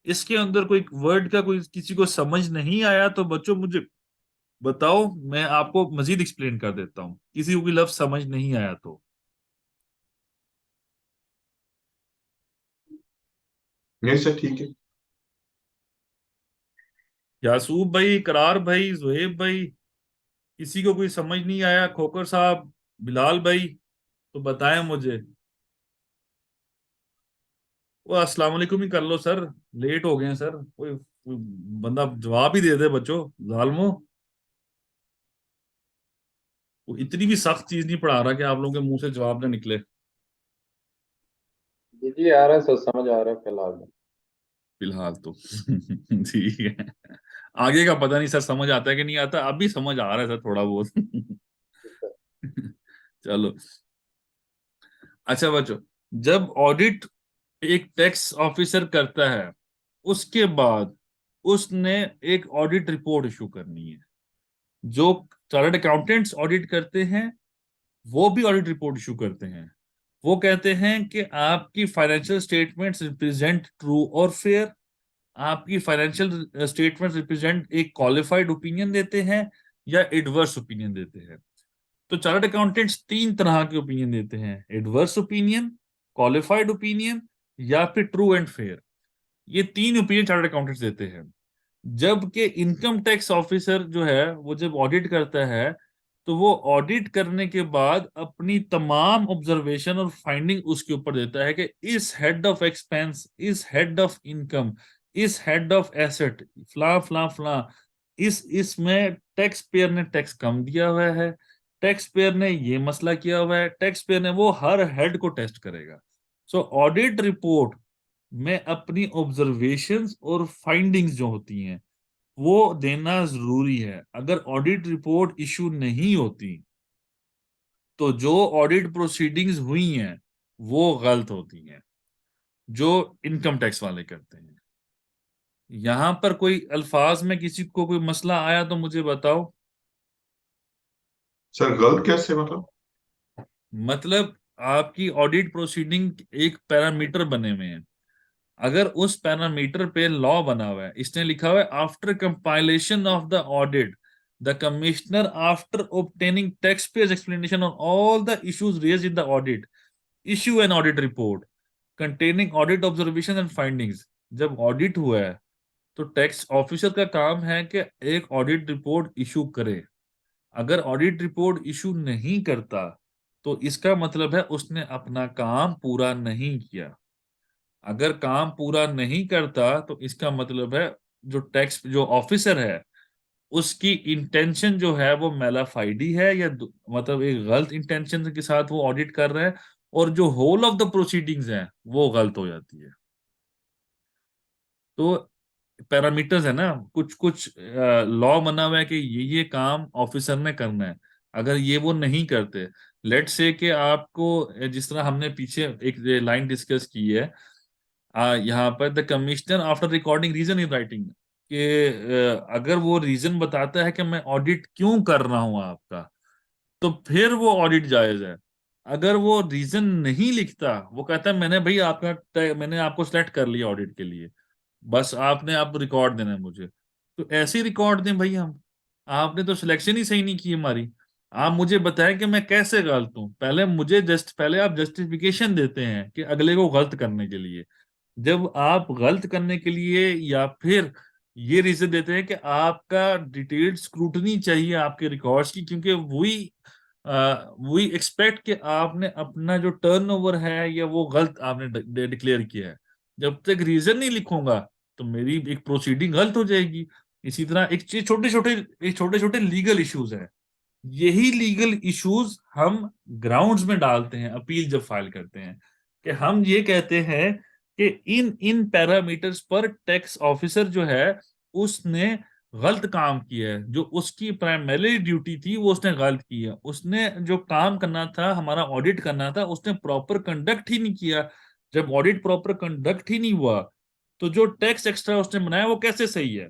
इसके अंदर कोई वर्ड का कोई किसी को समझ नहीं आया तो बच्चों मुझे बताओ, मैं आपको मजीद एक्सप्लेन कर देता हूँ, किसी को कोई लफ्ज समझ नहीं आया तो। नहीं सर, ठीक है। यासूब भाई, करार भाई, जुहेब भाई, किसी को कोई समझ नहीं आया? खोकर साहब, बिलाल भाई, तो बताएं मुझे। वो अस्सलाम वालेकुम ही कर लो सर, लेट हो गए हैं सर। कोई बंदा जवाब ही दे दे बच्चों, जालमो। वो इतनी भी सख्त चीज नहीं पढ़ा रहा कि आप लोगों के मुंह से जवाब ना निकले। जी जी आ रहा है सर, समझ आ रहा है फिलहाल में। फिलहाल तो ठीक है, आगे का पता नहीं सर, समझ आता है कि नहीं आता, अभी समझ आ रहा है सर थोड़ा बहुत। जी सर। चलो। अच्छा बच्चों, जब ऑडिट एक टैक्स ऑफिसर करता है, उसके बाद उसने एक ऑडिट रिपोर्ट इशू करनी है। जो चार्टर्ड अकाउंटेंट्स ऑडिट करते हैं वो भी ऑडिट रिपोर्ट इशू करते हैं। वो कहते हैं कि आपकी फाइनेंशियल स्टेटमेंट्स रिप्रेजेंट ट्रू और फेयर, आपकी फाइनेंशियल स्टेटमेंट्स रिप्रेजेंट एक क्वालिफाइड ओपिनियन देते हैं या एडवर्स ओपिनियन देते हैं। तो चार्टर्ड अकाउंटेंट्स 3 तरह के ओपिनियन देते हैं: एडवर्स ओपिनियन, क्वालिफाइड ओपिनियन, या फिर ट्रू एंड फेयर। ये 3 ओपिनियन चार्टर्ड अकाउंटेंट्स देते हैं। जबकि इनकम टैक्स ऑफिसर जो है वो जब ऑडिट करता है तो वो ऑडिट करने के बाद अपनी तमाम ऑब्जर्वेशन और फाइंडिंग उसके ऊपर देता है कि इस हेड ऑफ एक्सपेंस, इस हेड ऑफ इनकम, इस हेड ऑफ एसेट, फला फला फला, इस इसमें टैक्स पेयर ने टैक्स कम दिया हुआ है, टैक्स पेयर ने ये मसला किया हुआ है, टैक्स पेयर ने, वो हर हेड को टेस्ट करेगा। सो ऑडिट रिपोर्ट में अपनी ऑब्जर्वेशंस और फाइंडिंग्स जो होती हैं वो देना जरूरी है। अगर ऑडिट रिपोर्ट इशू नहीं होती तो जो ऑडिट प्रोसीडिंग्स हुई हैं वो गलत होती हैं, जो इनकम टैक्स वाले करते हैं। यहां पर कोई अल्फाज में किसी को कोई मसला आया तो मुझे बताओ। सर गलत कैसे मतलब? मतलब आपकी ऑडिट प्रोसीडिंग एक पैरामीटर बने हुए हैं, अगर उस पैरामीटर पे लॉ बना हुआ है, इसने लिखा हुआ है after compilation of the audit the commissioner after obtaining taxpayers explanation on all the issues raised in the audit issue an audit report containing audit observations and findings। जब ऑडिट हुआ है तो टैक्स ऑफिसर का काम है कि एक ऑडिट रिपोर्ट इशू करे। अगर ऑडिट रिपोर्ट इशू नहीं करता तो इसका मतलब है उसने अपना काम पूरा नहीं किया। अगर काम पूरा नहीं करता तो इसका मतलब है जो टैक्स जो ऑफिसर है उसकी इंटेंशन जो है वो मेलाफाइडी है, या मतलब एक गलत इंटेंशन के साथ वो ऑडिट कर रहे हैं, और जो होल ऑफ द प्रोसीडिंग्स हैं वो गलत हो जाती है। तो पैरामीटर्स है ना, कुछ कुछ लॉ बना हुआ है कि ये काम ऑफिसर ने करना है। अगर ये वो नहीं करते, लेट्स से कि आपको जिस तरह हमने पीछे एक लाइन डिस्कस की है यहाँ पर the commissioner after recording reason in writing, कि अगर वो रीजन बताता है कि मैं ऑडिट क्यों कर रहा हूं आपका, तो फिर वो ऑडिट जायज है। अगर वो रीजन नहीं लिखता, वो कहता है मैंने भाई मैंने आपको सेलेक्ट कर लिया ऑडिट के लिए, बस आपने आप रिकॉर्ड देना है मुझे, तो ऐसे ही रिकॉर्ड दें भाई हम। आपने तो सिलेक्शन ही सही नहीं की हमारी। आप मुझे बताएं कि मैं कैसे गलत हूं, पहले आप जस्टिफिकेशन देते हैं कि अगले को गलत करने के लिए। जब आप गलत करने के लिए या फिर ये रीजन देते हैं कि आपका डिटेल्ड स्क्रूटनी चाहिए आपके रिकॉर्ड्स की, क्योंकि वही एक्सपेक्ट कि आपने अपना जो टर्नओवर है या वो गलत आपने डिक्लेयर किया है। जब तक रीजन नहीं लिखूंगा तो मेरी एक प्रोसीडिंग गलत हो जाएगी। इसी तरह एक चीज, छोटे छोटे लीगल इश्यूज हैं। यही लीगल इश्यूज हम ग्राउंड्स में डालते हैं अपील जब फाइल करते हैं, कि हम ये कहते हैं कि इन इन पैरामीटर्स पर टैक्स ऑफिसर जो है उसने गलत काम किया है, जो उसकी प्राइमरी ड्यूटी थी वो उसने गलत की है। उसने जो काम करना था, हमारा ऑडिट करना था, उसने प्रॉपर कंडक्ट ही नहीं किया। जब ऑडिट प्रॉपर कंडक्ट ही नहीं हुआ तो जो टैक्स एक्स्ट्रा उसने बनाया वो कैसे सही है।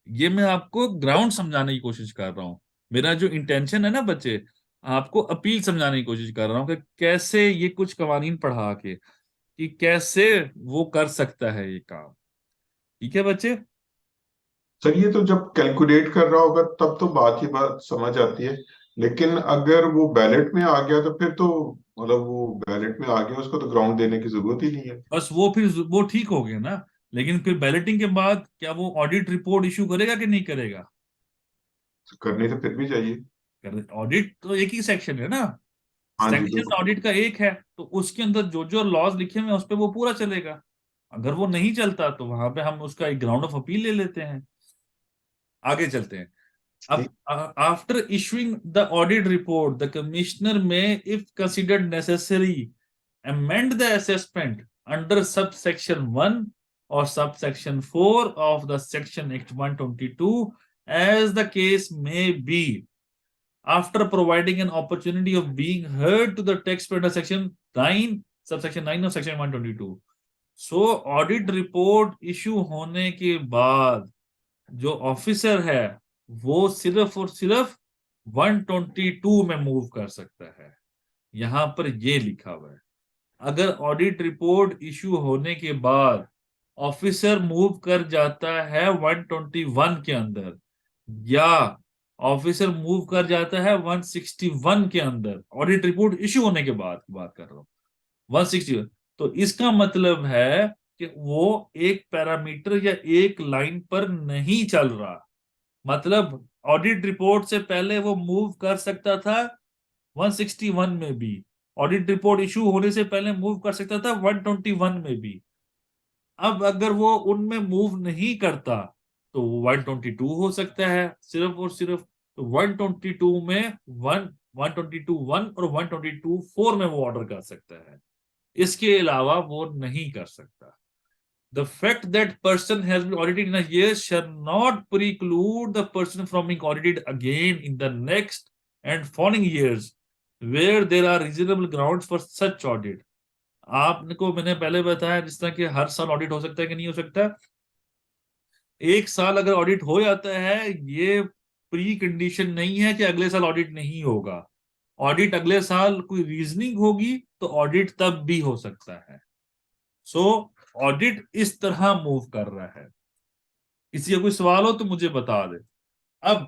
ये मैं आपको ग्राउंड समझाने की कोशिश कर रहा हूँ। मेरा जो इंटेंशन है ना बच्चे, आपको अपील समझाने की कोशिश कर रहा हूँ कि कैसे ये कुछ कवानीन पढ़ा के कि कैसे वो कर सकता है ये काम। ठीक है बच्चे। सर ये तो जब कैलकुलेट कर रहा होगा तब तो बात समझ आती है, लेकिन अगर वो बैलेट में आ गया तो फिर तो मतलब वो बैलेट में आ गया, उसको तो ग्राउंड देने की जरूरत ही नहीं है। बस वो फिर वो ठीक हो गया ना। लेकिन फिर बैलेटिंग के बाद क्या वो ऑडिट रिपोर्ट इशू करेगा कि नहीं करेगा? करनी तो फिर भी चाहिए। ऑडिट तो एक ही सेक्शन है ना, हाँ जी सेक्शन बिल्कुल। ऑडिट का एक है, तो उसके अंदर जो जो लॉज लिखे हुए हैं उस पर वो पूरा चलेगा। अगर वो नहीं चलता तो वहां पे हम उसका एक ग्राउंड ऑफ अपील ले लेते हैं। आगे चलते हैं। अब ठीक। after issuing the audit report, the commissioner may, if considered necessary, amend the assessment under subsection 1 or subsection 4 of the Section Act 122, as the case may be, after providing an opportunity of being heard to the taxpayer under Section 9, subsection 9 of Section 122. So, audit report issue होने के बाद जो ऑफिसर है वो सिर्फ और सिर्फ 122 में मूव कर सकता है। यहां पर ये लिखा हुआ है। अगर ऑडिट रिपोर्ट इशू होने के बाद ऑफिसर मूव कर जाता है 121 के अंदर, या ऑफिसर मूव कर जाता है 161 के अंदर, ऑडिट रिपोर्ट इशू होने के बाद की बात कर रहा हूं, 160, तो इसका मतलब है कि वो एक पैरामीटर या एक लाइन पर नहीं चल रहा। मतलब ऑडिट रिपोर्ट से पहले वो मूव कर सकता था 161 में भी, ऑडिट रिपोर्ट इशू होने से पहले मूव कर सकता था 121 में भी। अब अगर वो उनमें मूव नहीं करता तो वो 122 हो सकता है सिर्फ और सिर्फ। तो 122 में 122(1) और 122(4) में वो ऑर्डर कर सकता है, इसके अलावा वो नहीं कर सकता। The fact that person has been audited in a year shall not preclude the person from being audited again in the next and following years where there are reasonable grounds for such audit. आपको मैंने पहले बताया जिस तरह कि हर साल ऑडिट हो सकता है कि नहीं हो सकता। एक साल अगर ऑडिट हो जाता है, ये प्री कंडीशन नहीं है कि अगले साल ऑडिट नहीं होगा। ऑडिट अगले साल कोई रीजनिंग होगी तो ऑडिट तब भी हो सकता है। सो ऑडिट इस तरह मूव कर रहा है। किसी का कोई सवाल हो तो मुझे बता दे। अब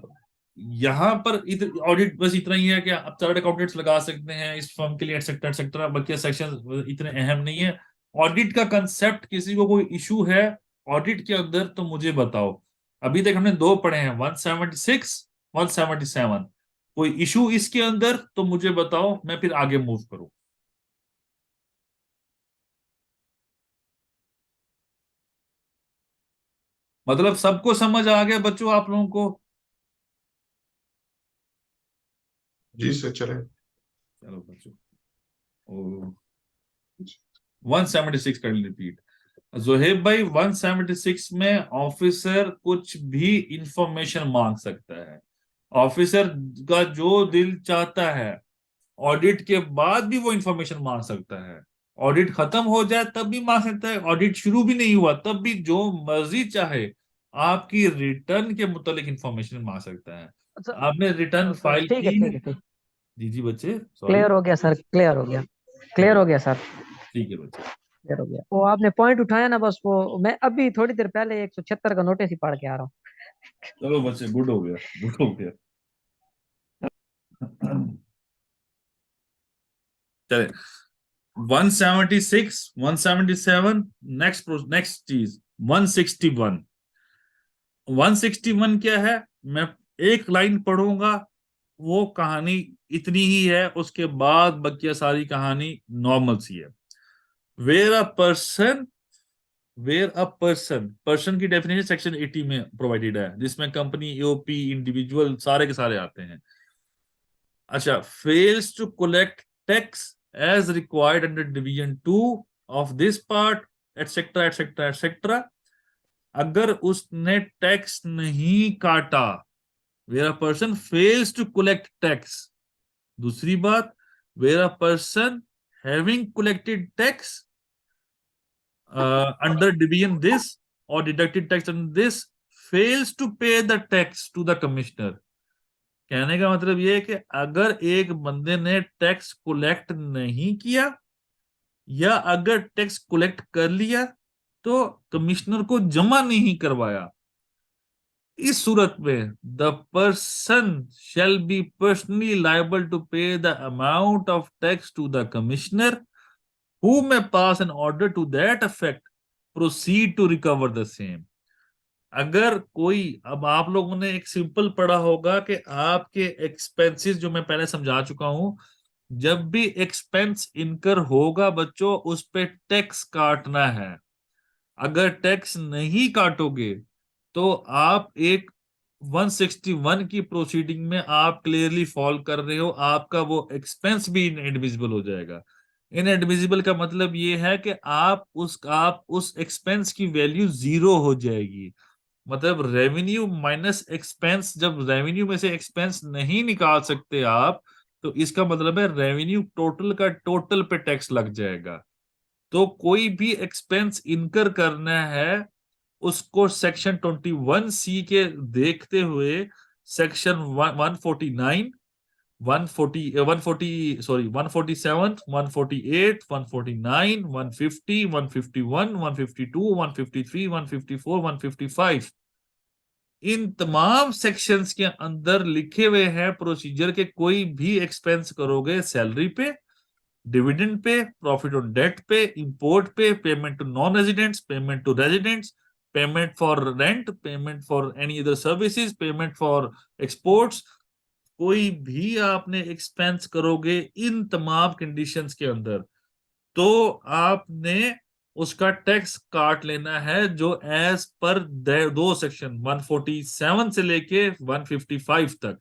यहां पर ऑडिट बस इतना ही है कि आप चार्टर्ड अकाउंटेंट्स लगा सकते हैं इस फर्म के लिए, एक्सेट्रा एक्सेट्रा, बाकी सेक्शन इतने अहम नहीं है। ऑडिट का कंसेप्ट, किसी को कोई इशू है ऑडिट के अंदर तो मुझे बताओ। अभी तक हमने दो पढ़े हैं, 176, 177। कोई इशू इसके अंदर तो मुझे बताओ, मैं फिर आगे मूव करूं। मतलब सबको समझ आ गया बच्चों आप लोगों को? जी सर चले। चलो बच्चों, 176 कर रिपीट। जोहेब भाई, 176 में ऑफिसर कुछ भी इंफॉर्मेशन मांग सकता है। ऑफिसर का जो दिल चाहता है ऑडिट के बाद भी वो इंफॉर्मेशन मांग सकता है। ऑडिट खत्म हो जाए तब भी मार सकता है, ऑडिट शुरू भी नहीं हुआ तब भी जो मर्जी चाहे आपकी रिटर्न के मुतालिक इंफॉर्मेशन मार सकता है। अच्छा, आपने रिटर्न फाइल ठीक है, की ठीक है? है, ठीक। जी जी बच्चे, सॉरी। क्लियर हो गया सर, क्लियर हो गया, क्लियर चलो हो गया सर, ठीक है बच्चे। क्लियर हो गया। वो आपने पॉइंट उठाया ना, बस वो मैं अभी थोड़ी देर पहले 176 का नोटिस ही पढ़ के आ रहा हूँ। चलो बच्चे, गुड हो गया, गुड हो गया। चले 176, 177, नेक्स्ट चीज 161। 161 क्या है? मैं एक लाइन पढ़ूंगा, वो कहानी इतनी ही है, उसके बाद बकिया सारी कहानी नॉर्मल सी है। Where a person, where a person, person की डेफिनेशन सेक्शन 80 में प्रोवाइडेड है, जिसमें कंपनी, एओपी, इंडिविजुअल सारे के सारे आते हैं। अच्छा, fails to collect tax as required under division 2 of this part etcetera etcetera etcetera. अगर उसने टैक्स नहीं काटा, where a person fails to collect tax. दूसरी बात, where a person having collected tax under division this or deducted tax under this fails to pay the tax to the commissioner. कहने का मतलब ये है कि अगर एक बंदे ने टैक्स कलेक्ट नहीं किया या अगर टैक्स कलेक्ट कर लिया तो कमिश्नर को जमा नहीं करवाया, इस सूरत में the person shall be personally liable to pay the amount of tax to the commissioner who may pass an order to that effect, proceed to recover the same। अगर कोई, अब आप लोगों ने एक सिंपल पढ़ा होगा कि आपके एक्सपेंसेस, जो मैं पहले समझा चुका हूं, जब भी एक्सपेंस इनकर होगा बच्चों, उस पे टैक्स काटना है। अगर टैक्स नहीं काटोगे तो आप एक 161 की प्रोसीडिंग में आप क्लियरली फॉल कर रहे हो, आपका वो एक्सपेंस भी इनएडमिसिबल हो जाएगा। इनएडमिसिबल का मतलब ये है कि आप उस एक्सपेंस की वैल्यू जीरो हो जाएगी। मतलब रेवेन्यू माइनस एक्सपेंस, जब रेवेन्यू में से एक्सपेंस नहीं निकाल सकते आप, तो इसका मतलब है रेवेन्यू टोटल का टोटल पे टैक्स लग जाएगा। तो कोई भी एक्सपेंस इनकर करना है, उसको सेक्शन 21C के देखते हुए सेक्शन 149, 140, 140 सॉरी 147, 148, 149, 150, 151, 152, 153, 154, 155, इन तमाम सेक्शंस के अंदर लिखे हुए हैं प्रोसीजर के कोई भी एक्सपेंस करोगे, सैलरी पे, डिविडेंड पे, प्रॉफिट ऑन डेट पे, इंपोर्ट पे, payment to non residents, payment to residents, payment for rent, payment for any other services, payment for exports, कोई भी आपने एक्सपेंस करोगे इन तमाम कंडीशंस के अंदर, तो आपने उसका टैक्स काट लेना है, जो एज पर दो सेक्शन 147 से लेके 155 तक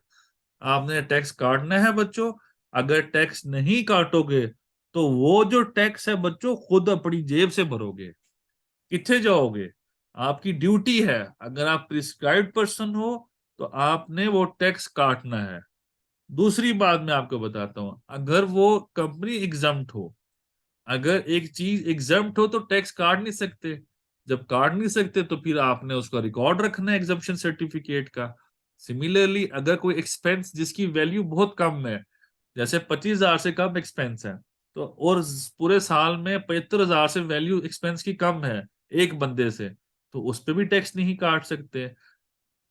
आपने टैक्स काटना है बच्चों। अगर टैक्स नहीं काटोगे तो वो जो टैक्स है बच्चों खुद अपनी जेब से भरोगे। किथे जाओगे? आपकी ड्यूटी है, अगर आप प्रिस्क्राइब्ड पर्सन हो तो आपने वो टैक्स काटना है। दूसरी बात मैं आपको बताता हूं, अगर वो कंपनी एग्जम्प्ट हो, अगर एक चीज एग्जम्प्ट हो तो टैक्स काट नहीं सकते। जब काट नहीं सकते तो फिर आपने उसका रिकॉर्ड रखना है एग्जम्पशन सर्टिफिकेट का। सिमिलरली अगर कोई एक्सपेंस जिसकी वैल्यू बहुत कम है, जैसे 25,000 से कम एक्सपेंस है, तो और पूरे साल में 75,000 से वैल्यू एक्सपेंस की कम है एक बंदे से, तो उस पर भी टैक्स नहीं काट सकते।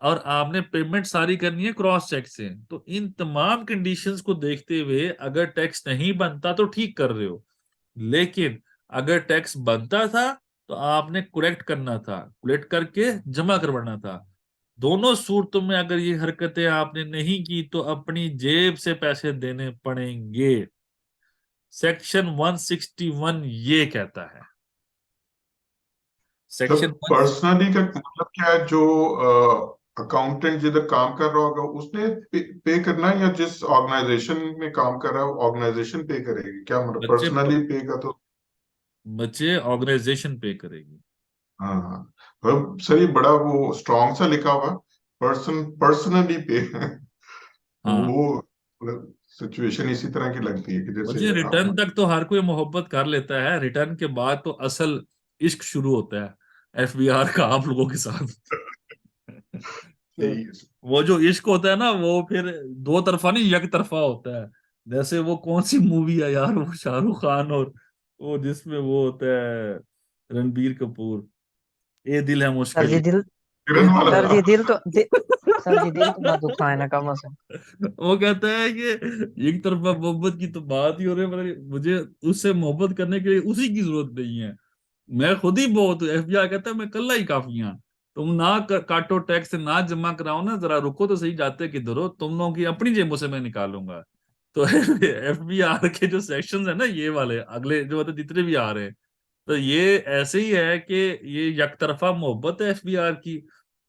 और आपने पेमेंट सारी करनी है क्रॉस चेक से। तो इन तमाम कंडीशंस को देखते हुए अगर टैक्स नहीं बनता तो ठीक कर रहे हो, लेकिन अगर टैक्स बनता था तो आपने कलेक्ट करना था, कलेक्ट करके जमा करवाना था। दोनों सूरतों में अगर ये हरकतें आपने नहीं की तो अपनी जेब से पैसे देने पड़ेंगे। सेक्शन 161 ये कहता है। तो सेक्शन पर्सनली का मतलब क्या है? जो अकाउंटेंट जिधर काम कर रहा होगा उसने पे करना है, या जिस ऑर्गेनाइजेशन में काम कर रहा है ऑर्गेनाइजेशन पे करेगी? क्या मतलब बच्चे पर्सनली पे का तो। बच्चे ऑर्गेनाइजेशन पे करेगी। हाँ हाँ, मतलब सही, बड़ा वो स्ट्रॉन्ग सा लिखा हुआ, पर्सनली पे। हाँ वो मतलब सिचुएशन इसी तरह की लगती है कि मुझे जैसे आप रिटर्न तक तो हर कोई मोहब्बत कर लेता है, रिटर्न के बाद तो असल इश्क शुरू होता है एफबीआर का आप लोगों के साथ। तो यही वो जो इश्क होता है ना, वो फिर दो तरफा नहीं, एक तरफा होता है। जैसे वो कौन सी मूवी है यार, वो शाहरुख खान और वो जिसमें वो होता है रणबीर कपूर, ए दिल है सर जी मुश्किल, दिल ए किरण दिल वाला सर था। जी सर जी दिल तो ना दुखाए ना कम से कम। वो कहता है कि एक तरफा मोहब्बत की तो बात ही हो रही है, मतलब मुझे उससे मोहब्बत करने के लिए उसी की जरूरत नहीं है, मैं खुद ही बहुत, एफबीआई कहता है मैं कल्ला ही काफी हूं, तुम ना काटो टैक्स, ना जमा कराओ ना, जरा रुको तो सही, जाते किधर हो तुम लोगों की अपनी जेबों से मैं निकालूंगा। तो एफबीआर के जो सेक्शन है ना, ये वाले अगले जो मतलब जितने भी आ रहे हैं, तो ये ऐसे ही है कि ये एक तरफा मोहब्बत है एफबीआर की,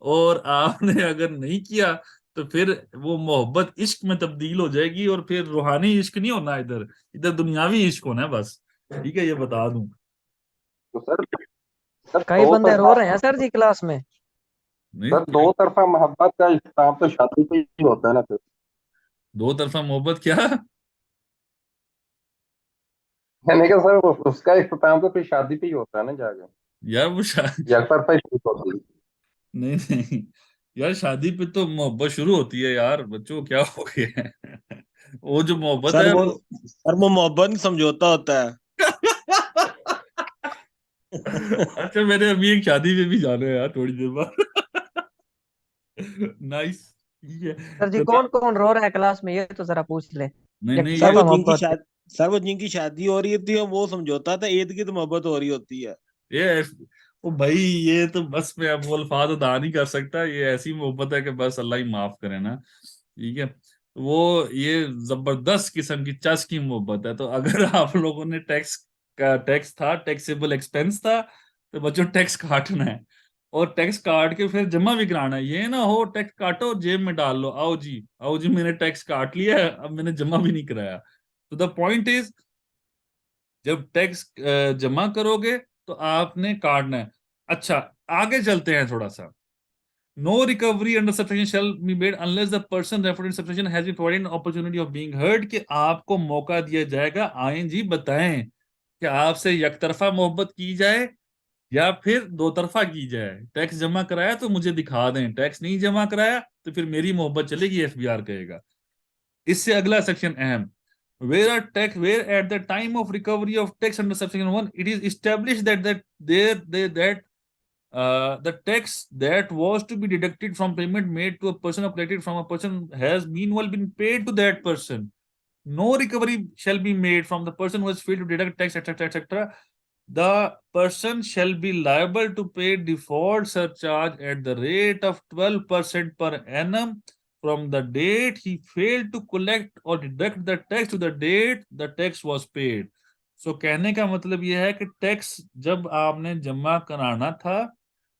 और आपने अगर नहीं किया तो फिर वो मोहब्बत इश्क में तब्दील हो जाएगी, और फिर रूहानी इश्क नहीं होना, इधर इधर दुनियावी इश्क होना है बस। ठीक है, ये बता दूं। तो सर कई दो बंदे रो तरफा रहे हैं सर जी क्लास में। नहीं, सर दो तरफा मोहब्बत का इख्तिताम तो शादी पे ही होता है ना फिर। दो तरफा मोहब्बत क्या? मैंने कहा सर उसका इख्तिताम तो फिर शादी पे ही होता है ना जाके। यार वो एक तरफा ही शुरू होती है। नहीं नहीं, यार शादी पे तो मोहब्बत शुरू होती है यार, बच्चों क्या हो गया है? वो जो मोहब्बत सर है वो वो सर वो मोहब्बत नहीं समझौता होता है। अच्छा, मैंने अभी एक शादी में भी जाना है यार थोड़ी देर बाद। नाइस, ठीक है। सर जी तो कौन कौन रो रहा है क्लास में, ये तो जरा पूछ ले। नहीं एक नहीं, सर ये वो तरफा जिनकी मोहब्बत। शादी सर वो जिनकी शादी हो रही होती है वो समझौता था, ईद की तो मोहब्बत हो रही होती है। ये ओ भाई, ये तो बस मैं अब वो अल्फाज अदा नहीं कर सकता, ये ऐसी मोहब्बत है कि बस अल्लाह ही माफ करे ना। ठीक है, वो ये जबरदस्त किस्म की चस की मोहब्बत है। तो अगर आप लोगों ने टैक्स का, टैक्स था, टैक्सेबल एक्सपेंस था, तो बच्चों टैक्स काटना है, और टैक्स काट के फिर जमा भी कराना है। ये ना हो टैक्स काटो जेब में डाल लो, आओ जी आओ जी, मैंने टैक्स काट लिया है, अब मैंने जमा भी नहीं कराया। तो द पॉइंट इज, जब टैक्स जमा करोगे तो आपने काटना है। अच्छा, आगे चलते हैं थोड़ा सा। No recovery under subscription shall be made unless the person referred in subscription has been provided opportunity of being heard, कि आपको मौका दिया जाएगा, आए जी बताएं कि आपसे एक तरफा मोहब्बत की जाए या फिर दो तरफा की जाए। टैक्स जमा कराया तो मुझे दिखा दें, टैक्स नहीं जमा कराया तो फिर मेरी मोहब्बत चलेगी, एफबीआर कहेगा। इससे अगला सेक्शन अहम, where at the time of recovery of tax under subsection 1 it is established that the tax that was to be deducted from payment made to a person or collected from a person has meanwhile been paid to that person. No recovery shall be made from the person who has failed to deduct tax, etc., etc. The person shall be liable to pay default surcharge at the rate of 12% per annum from the date he failed to collect or deduct the tax to the date the tax was paid. So कहने का मतलब यह है कि टैक्स जब आपने जमा कराना था,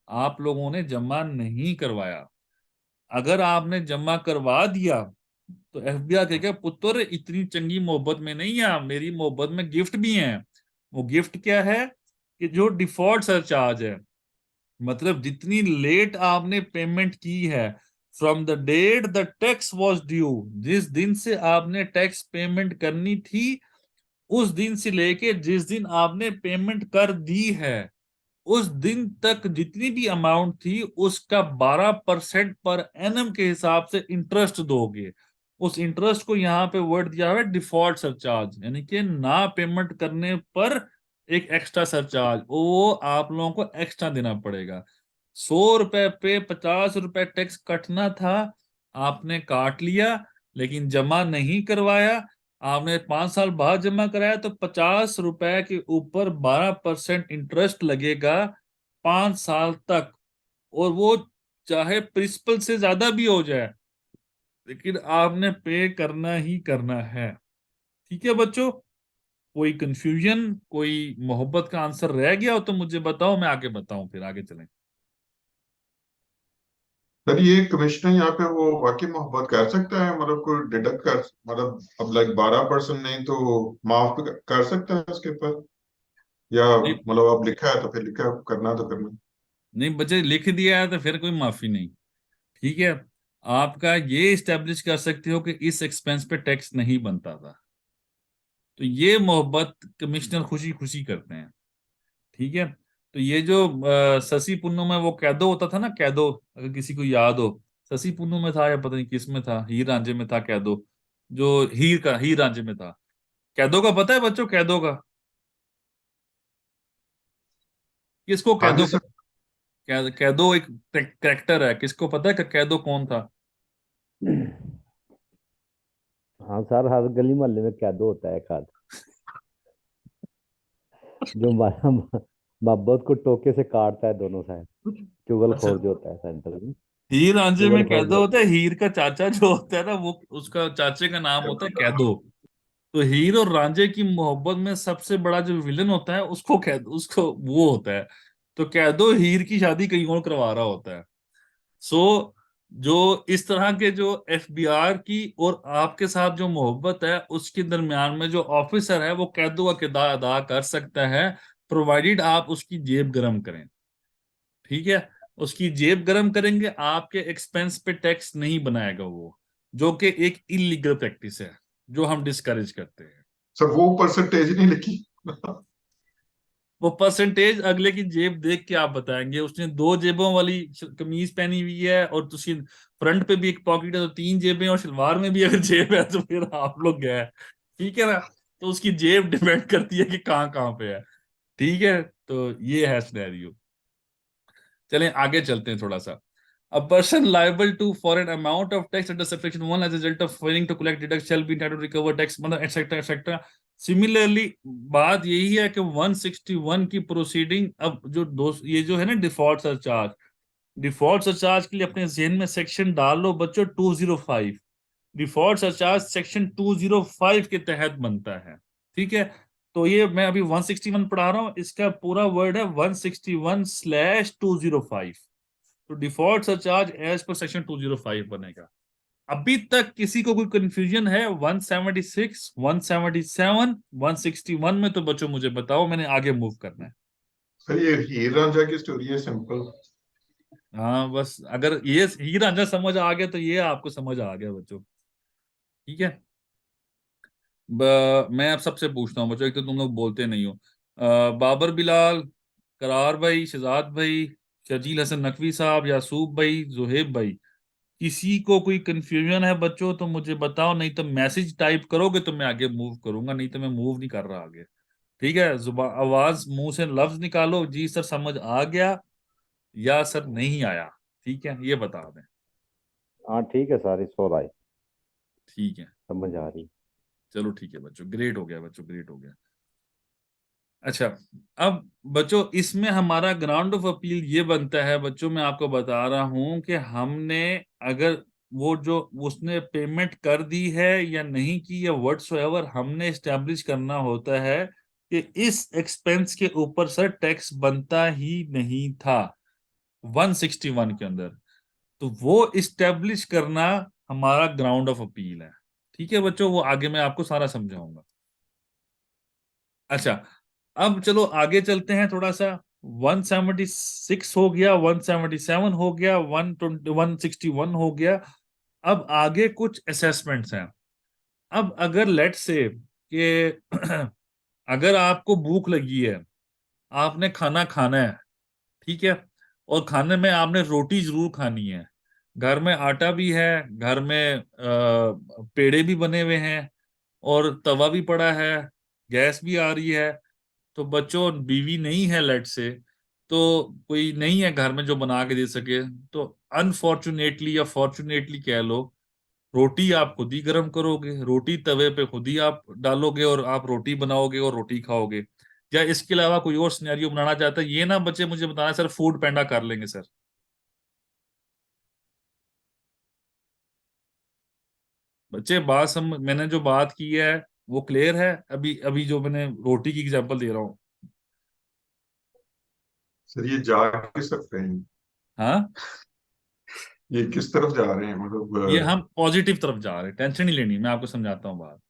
आप लोगों ने जमा नहीं करवाया। अगर आपने जमा करवा दिया तो एफबीआई कहेगा पुत्र इतनी चंगी मोहब्बत में नहीं है, मेरी मोहब्बत में गिफ्ट भी है। वो गिफ्ट क्या है कि जो डिफॉल्ट सरचार्ज है, मतलब जितनी लेट आपने पेमेंट की है, from the date the tax was due, जिस दिन से आपने टैक्स पेमेंट करनी थी, उस दिन से लेके जिस दिन आपने पेमेंट कर दी है, उस दिन तक जितनी भी अमाउंट थी उसका 12% पर एनम के हिसाब से इंटरेस्ट दोगे। उस इंटरेस्ट को यहाँ पे वर्ड दिया हुआ है डिफॉल्ट सरचार्ज, यानी कि ना पेमेंट करने पर एक एक्स्ट्रा सरचार्ज, वो आप लोगों को एक्स्ट्रा देना पड़ेगा। 100 रुपए पे 50 रुपए टैक्स कटना था, आपने काट लिया, लेकिन जमा नहीं करवाया। आपने 5 साल बाद जमा कराया तो 50 रुपए के ऊपर 12% इंटरेस्ट लगेगा 5 साल तक, और वो चाहे प्रिंसिपल से ज्यादा भी हो जाए, लेकिन आपने पे करना ही करना है। ठीक है बच्चों, कोई कंफ्यूजन, कोई मोहब्बत का आंसर रह गया हो तो मुझे बताओ, मैं आगे बताऊं, फिर आगे चलें। सर ये कमिश्नर यहाँ पे वो वाकई मोहब्बत कर सकता है, मतलब कोई डिडक्ट कर, मतलब अब लाइक 12% नहीं तो माफ भी कर सकता है उसके ऊपर, या नहीं मतलब अब लिखा है तो फिर लिखा है, करना तो करना। नहीं बच्चे, लिख दिया है तो फिर कोई माफी नहीं। ठीक है, आपका ये इस्टेब्लिश कर सकते हो कि इस एक्सपेंस पे टैक्स नहीं बनता था। तो ये मोहब्बत कमिश्नर खुशी खुशी करते हैं। ठीक है। तो ये जो ससी पुन्नू में वो कैदो होता था ना, कैदो, अगर किसी को याद हो, ससी पुन्नू में था या पता नहीं किस में था, हीर रांझे में था कैदो, जो हीर रांझे में था। कैदो का पता है बच्चों, कैदो का? किसको हाँ जी कैदो? सर। कैदो एक कैरेक्टर है, किसको पता है कि कैदो कौन था? हाँ सर, हर गली मोहल्ले में कैदो होता है एक आध, जो मोहब्बत को टोके से काटता है दोनों साइड। अच्छा, चुगलखोर जो होता है सेंटर में। हीर रांझे में चुगलखोर कैदो जो होता है, हीर का चाचा जो होता है ना, वो उसका चाचे का नाम होता है कैदो। तो हीर और रांझे की मोहब्बत में सबसे बड़ा जो विलन होता है उसको कैद उसको वो होता है। तो कैदो हीर की शादी कहीं और करवा रहा होता है। सो जो इस तरह के जो एफबीआर की और आपके साथ जो मोहब्बत है, उसके दरमियान में जो ऑफिसर है वो कैदो का किरदार अदा कर सकता है, प्रोवाइडेड आप उसकी जेब गरम करें। ठीक है। उसकी जेब गरम करेंगे, आपके एक्सपेंस पे टैक्स नहीं बनाएगा वो, जो कि एक इलीगल प्रैक्टिस है, जो हम डिस्करेज करते हैं। सर वो परसेंटेज नहीं लिखी। वो परसेंटेज अगले की जेब देख के आप बताएंगे। उसने दो जेबों वाली कमीज पहनी हुई है और उसकी फ्रंट पे भी एक पॉकेट है, तो तीन जेबें, और शलवार में भी अगर जेब है तो फिर आप लोग गए। ठीक है ना? तो उसकी जेब डिपेंड करती है कि कहाँ कहाँ पे है। ठीक है। तो ये है सिनेरियो। चलें आगे चलते हैं थोड़ा सा। A person liable to for an amount of tax under subsection 1 as a result of failing to collect deduct shall be entitled to recover tax, मतलब एक्सेट्रा एक्सेट्रा। सिमिलरली बात यही है कि 161 की प्रोसीडिंग, अब जो ये जो है ना डिफॉल्ट सरचार्ज के लिए अपने जेहन में सेक्शन डाल लो बच्चों, 205। डिफॉल्ट सरचार्ज सेक्शन 205 के तहत बनता है। ठीक है। तो ये मैं अभी 161 पढ़ा रहा हूं, इसका पूरा वर्ड है 161/205। तो default surcharge as per section 205 बनेगा। अभी तक किसी को कोई कंफ्यूजन है 176, 177, 161 में? तो बच्चों मुझे बताओ, मैंने आगे मूव करना है। सर ये हीर रांझा की स्टोरी है, सिंपल। हाँ, बस अगर ये हीर रांझा समझ आ गया तो ये आपको समझ आ गया बच्चों। ठीक है। मैं अब सबसे पूछता हूँ बच्चों, एक तो तुम लोग बोलते नहीं हो। बाबर बिलाल, करार भाई, शहजाद भाई, शर्जील हसन नकवी साहब, यासूब भाई, जुहेब भाई, किसी को कोई कंफ्यूजन है बच्चों तो मुझे बताओ, नहीं तो मैसेज टाइप करोगे तो मैं आगे मूव करूंगा, नहीं तो मैं मूव नहीं कर रहा आगे। ठीक है। जुबा आवाज मुंह से लफ्ज निकालो, जी सर समझ आ गया या सर नहीं आया। ठीक है, ये बता दें। हाँ ठीक है सर, इट्स ऑलराइट, ठीक है। समझ आ रही। चलो ठीक है बच्चों, ग्रेट हो गया बच्चों, ग्रेट हो गया। अच्छा, अब बच्चों इसमें हमारा ग्राउंड ऑफ अपील ये बनता है बच्चों, मैं आपको बता रहा हूं कि हमने, अगर वो जो उसने पेमेंट कर दी है या नहीं की या व्हाटसोएवर, हमने एस्टेब्लिश करना होता है कि इस एक्सपेंस के ऊपर सर टैक्स बनता ही नहीं था 161 के अंदर। तो वो इस्टेब्लिश करना हमारा ग्राउंड ऑफ अपील है। ठीक है बच्चों, वो आगे मैं आपको सारा समझाऊंगा। अच्छा, अब चलो आगे चलते हैं थोड़ा सा। 176 हो गया, 177 हो गया, 161 हो गया। अब आगे कुछ असेसमेंट्स हैं। अब अगर लेट से कि अगर आपको भूख लगी है, आपने खाना खाना है, ठीक है, और खाने में आपने रोटी जरूर खानी है, घर में आटा भी है, घर में पेड़े भी बने हुए हैं, और तवा भी पड़ा है, गैस भी आ रही है, तो बच्चों बीवी नहीं है लेट से, तो कोई नहीं है घर में जो बना के दे सके, तो अनफॉर्चुनेटली या फॉर्चुनेटली कह लो, रोटी आप खुद ही गर्म करोगे, रोटी तवे पे खुद ही आप डालोगे और आप रोटी बनाओगे और रोटी खाओगे। या इसके अलावा कोई और सिनेरियो बनाना चाहता है? ये ना बच्चे मुझे बताना सर फूड पैंडा कर लेंगे सर। बच्चे बात मैंने जो बात की है वो क्लियर है? अभी अभी जो मैंने रोटी की एग्जांपल दे रहा हूँ। सर ये जा किस सकते हैं? हाँ, ये किस तरफ जा रहे हैं ये मतलब? हम पॉजिटिव तरफ जा रहे हैं, टेंशन नहीं लेनी, मैं आपको समझाता हूँ बात।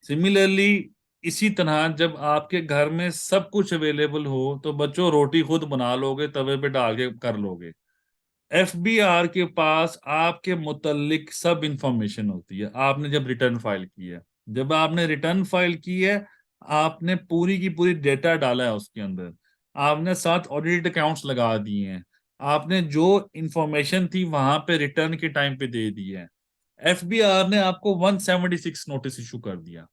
सिमिलरली इसी तरह जब आपके घर में सब कुछ अवेलेबल हो तो बच्चों रोटी खुद बना लोगे, तवे पे डाल के कर लोगे। एफबीआर के पास आपके मुतल्लिक सब इंफॉर्मेशन होती है। आपने जब रिटर्न फाइल की है, जब आपने रिटर्न फाइल की है, आपने पूरी की पूरी डेटा डाला है उसके अंदर, आपने साथ ऑडिट अकाउंट्स लगा दिए हैं, आपने जो इंफॉर्मेशन थी वहां पे रिटर्न के टाइम पे दे दी है। एफबीआर ने आपको 176 नोटिस इशू कर दिया।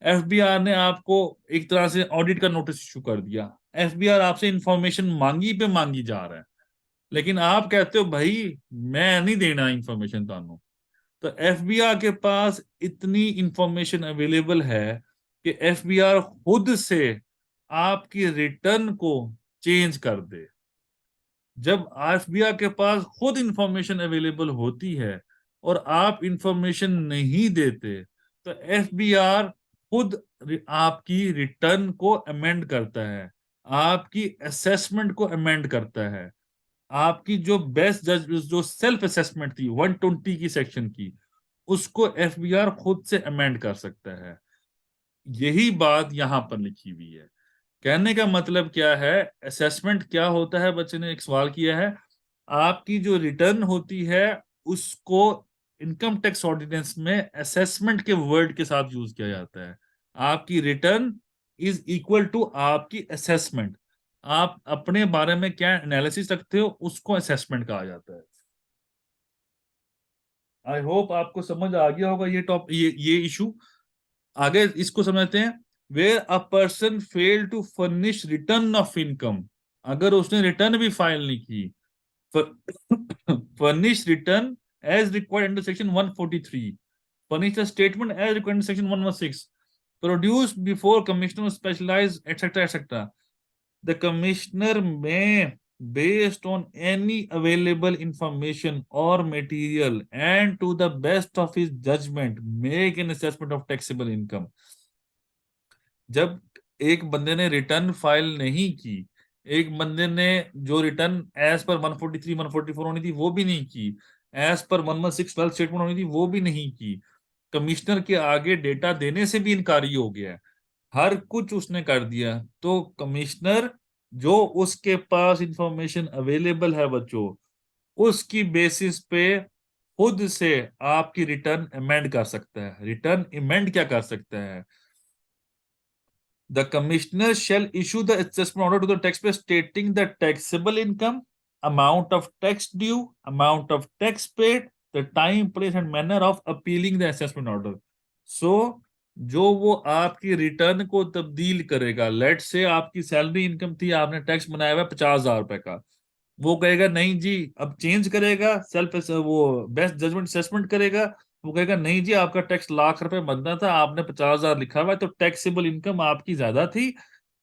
एफबीआर ने आपको एक तरह से ऑडिट का नोटिस इशू कर दिया। एफबीआर आपसे इंफॉर्मेशन मांगी पे मांगी जा रहा है, लेकिन आप कहते हो भाई मैं नहीं देना इंफॉर्मेशन तानू। तो एफबीआर के पास इतनी इंफॉर्मेशन अवेलेबल है कि एफबीआर खुद से आपकी रिटर्न को चेंज कर दे। जब एफबीआर के पास खुद इंफॉर्मेशन अवेलेबल होती है और आप इंफॉर्मेशन नहीं देते, तो एफबीआर खुद आपकी रिटर्न को अमेंड करता है, आपकी असेसमेंट को अमेंड करता है। आपकी जो बेस्ट जज जो सेल्फ असेसमेंट थी 120 की सेक्शन की, उसको एफबीआर खुद से अमेंड कर सकता है। यही बात यहां पर लिखी हुई है। कहने का मतलब क्या है, असेसमेंट क्या होता है? बच्चे ने एक सवाल किया है। आपकी जो रिटर्न होती है उसको इनकम टैक्स ऑर्डिनेंस में असेसमेंट के वर्ड के साथ यूज किया जाता है। आपकी रिटर्न इज इक्वल टू आपकी असेसमेंट। आप अपने बारे में क्या एनालिसिस रखते हो उसको असेसमेंट कहा जाता है। आई होप आपको समझ आ गया होगा ये इशू। आगे इसको समझते हैं। Where a person fail to furnish return of income, अगर उसने रिटर्न भी फाइल नहीं की, furnish return as required under section 143, furnish a statement as required in section 116, produced before commissioner specialized etc etc. The commissioner may, based on any available information or material and to the best of his judgment, make an assessment of taxable income. जब एक बंदे ने रिटर्न फाइल नहीं की, एक बंदे ने जो रिटर्न एज पर 143 144 होनी थी वो भी नहीं की, एज पर 116 वेल्थ स्टेटमेंट होनी थी वो भी नहीं की, कमिश्नर के आगे डेटा देने से भी इनकारी हो गया, हर कुछ उसने कर दिया, तो कमिश्नर जो उसके पास इंफॉर्मेशन अवेलेबल है बच्चों, उसकी बेसिस पे खुद से आपकी रिटर्न अमेंड कर सकता है। रिटर्न अमेंड क्या कर सकता है? The commissioner shall issue the assessment order to the taxpayer stating the taxable income, amount of tax due, amount of tax paid, the time, place and manner of appealing the assessment order. So जो वो आपकी रिटर्न को तब्दील करेगा, लेट से आपकी सैलरी इनकम थी, आपने टैक्स बनाया हुआ 50,000 रुपए का, वो कहेगा नहीं जी अब चेंज करेगा, सेल्फ वो बेस्ट जजमेंट असेसमेंट करेगा, वो कहेगा नहीं जी आपका टैक्स लाख रुपए बनना था, आपने 50,000 लिखा हुआ है तो टैक्सेबल इनकम आपकी ज्यादा थी।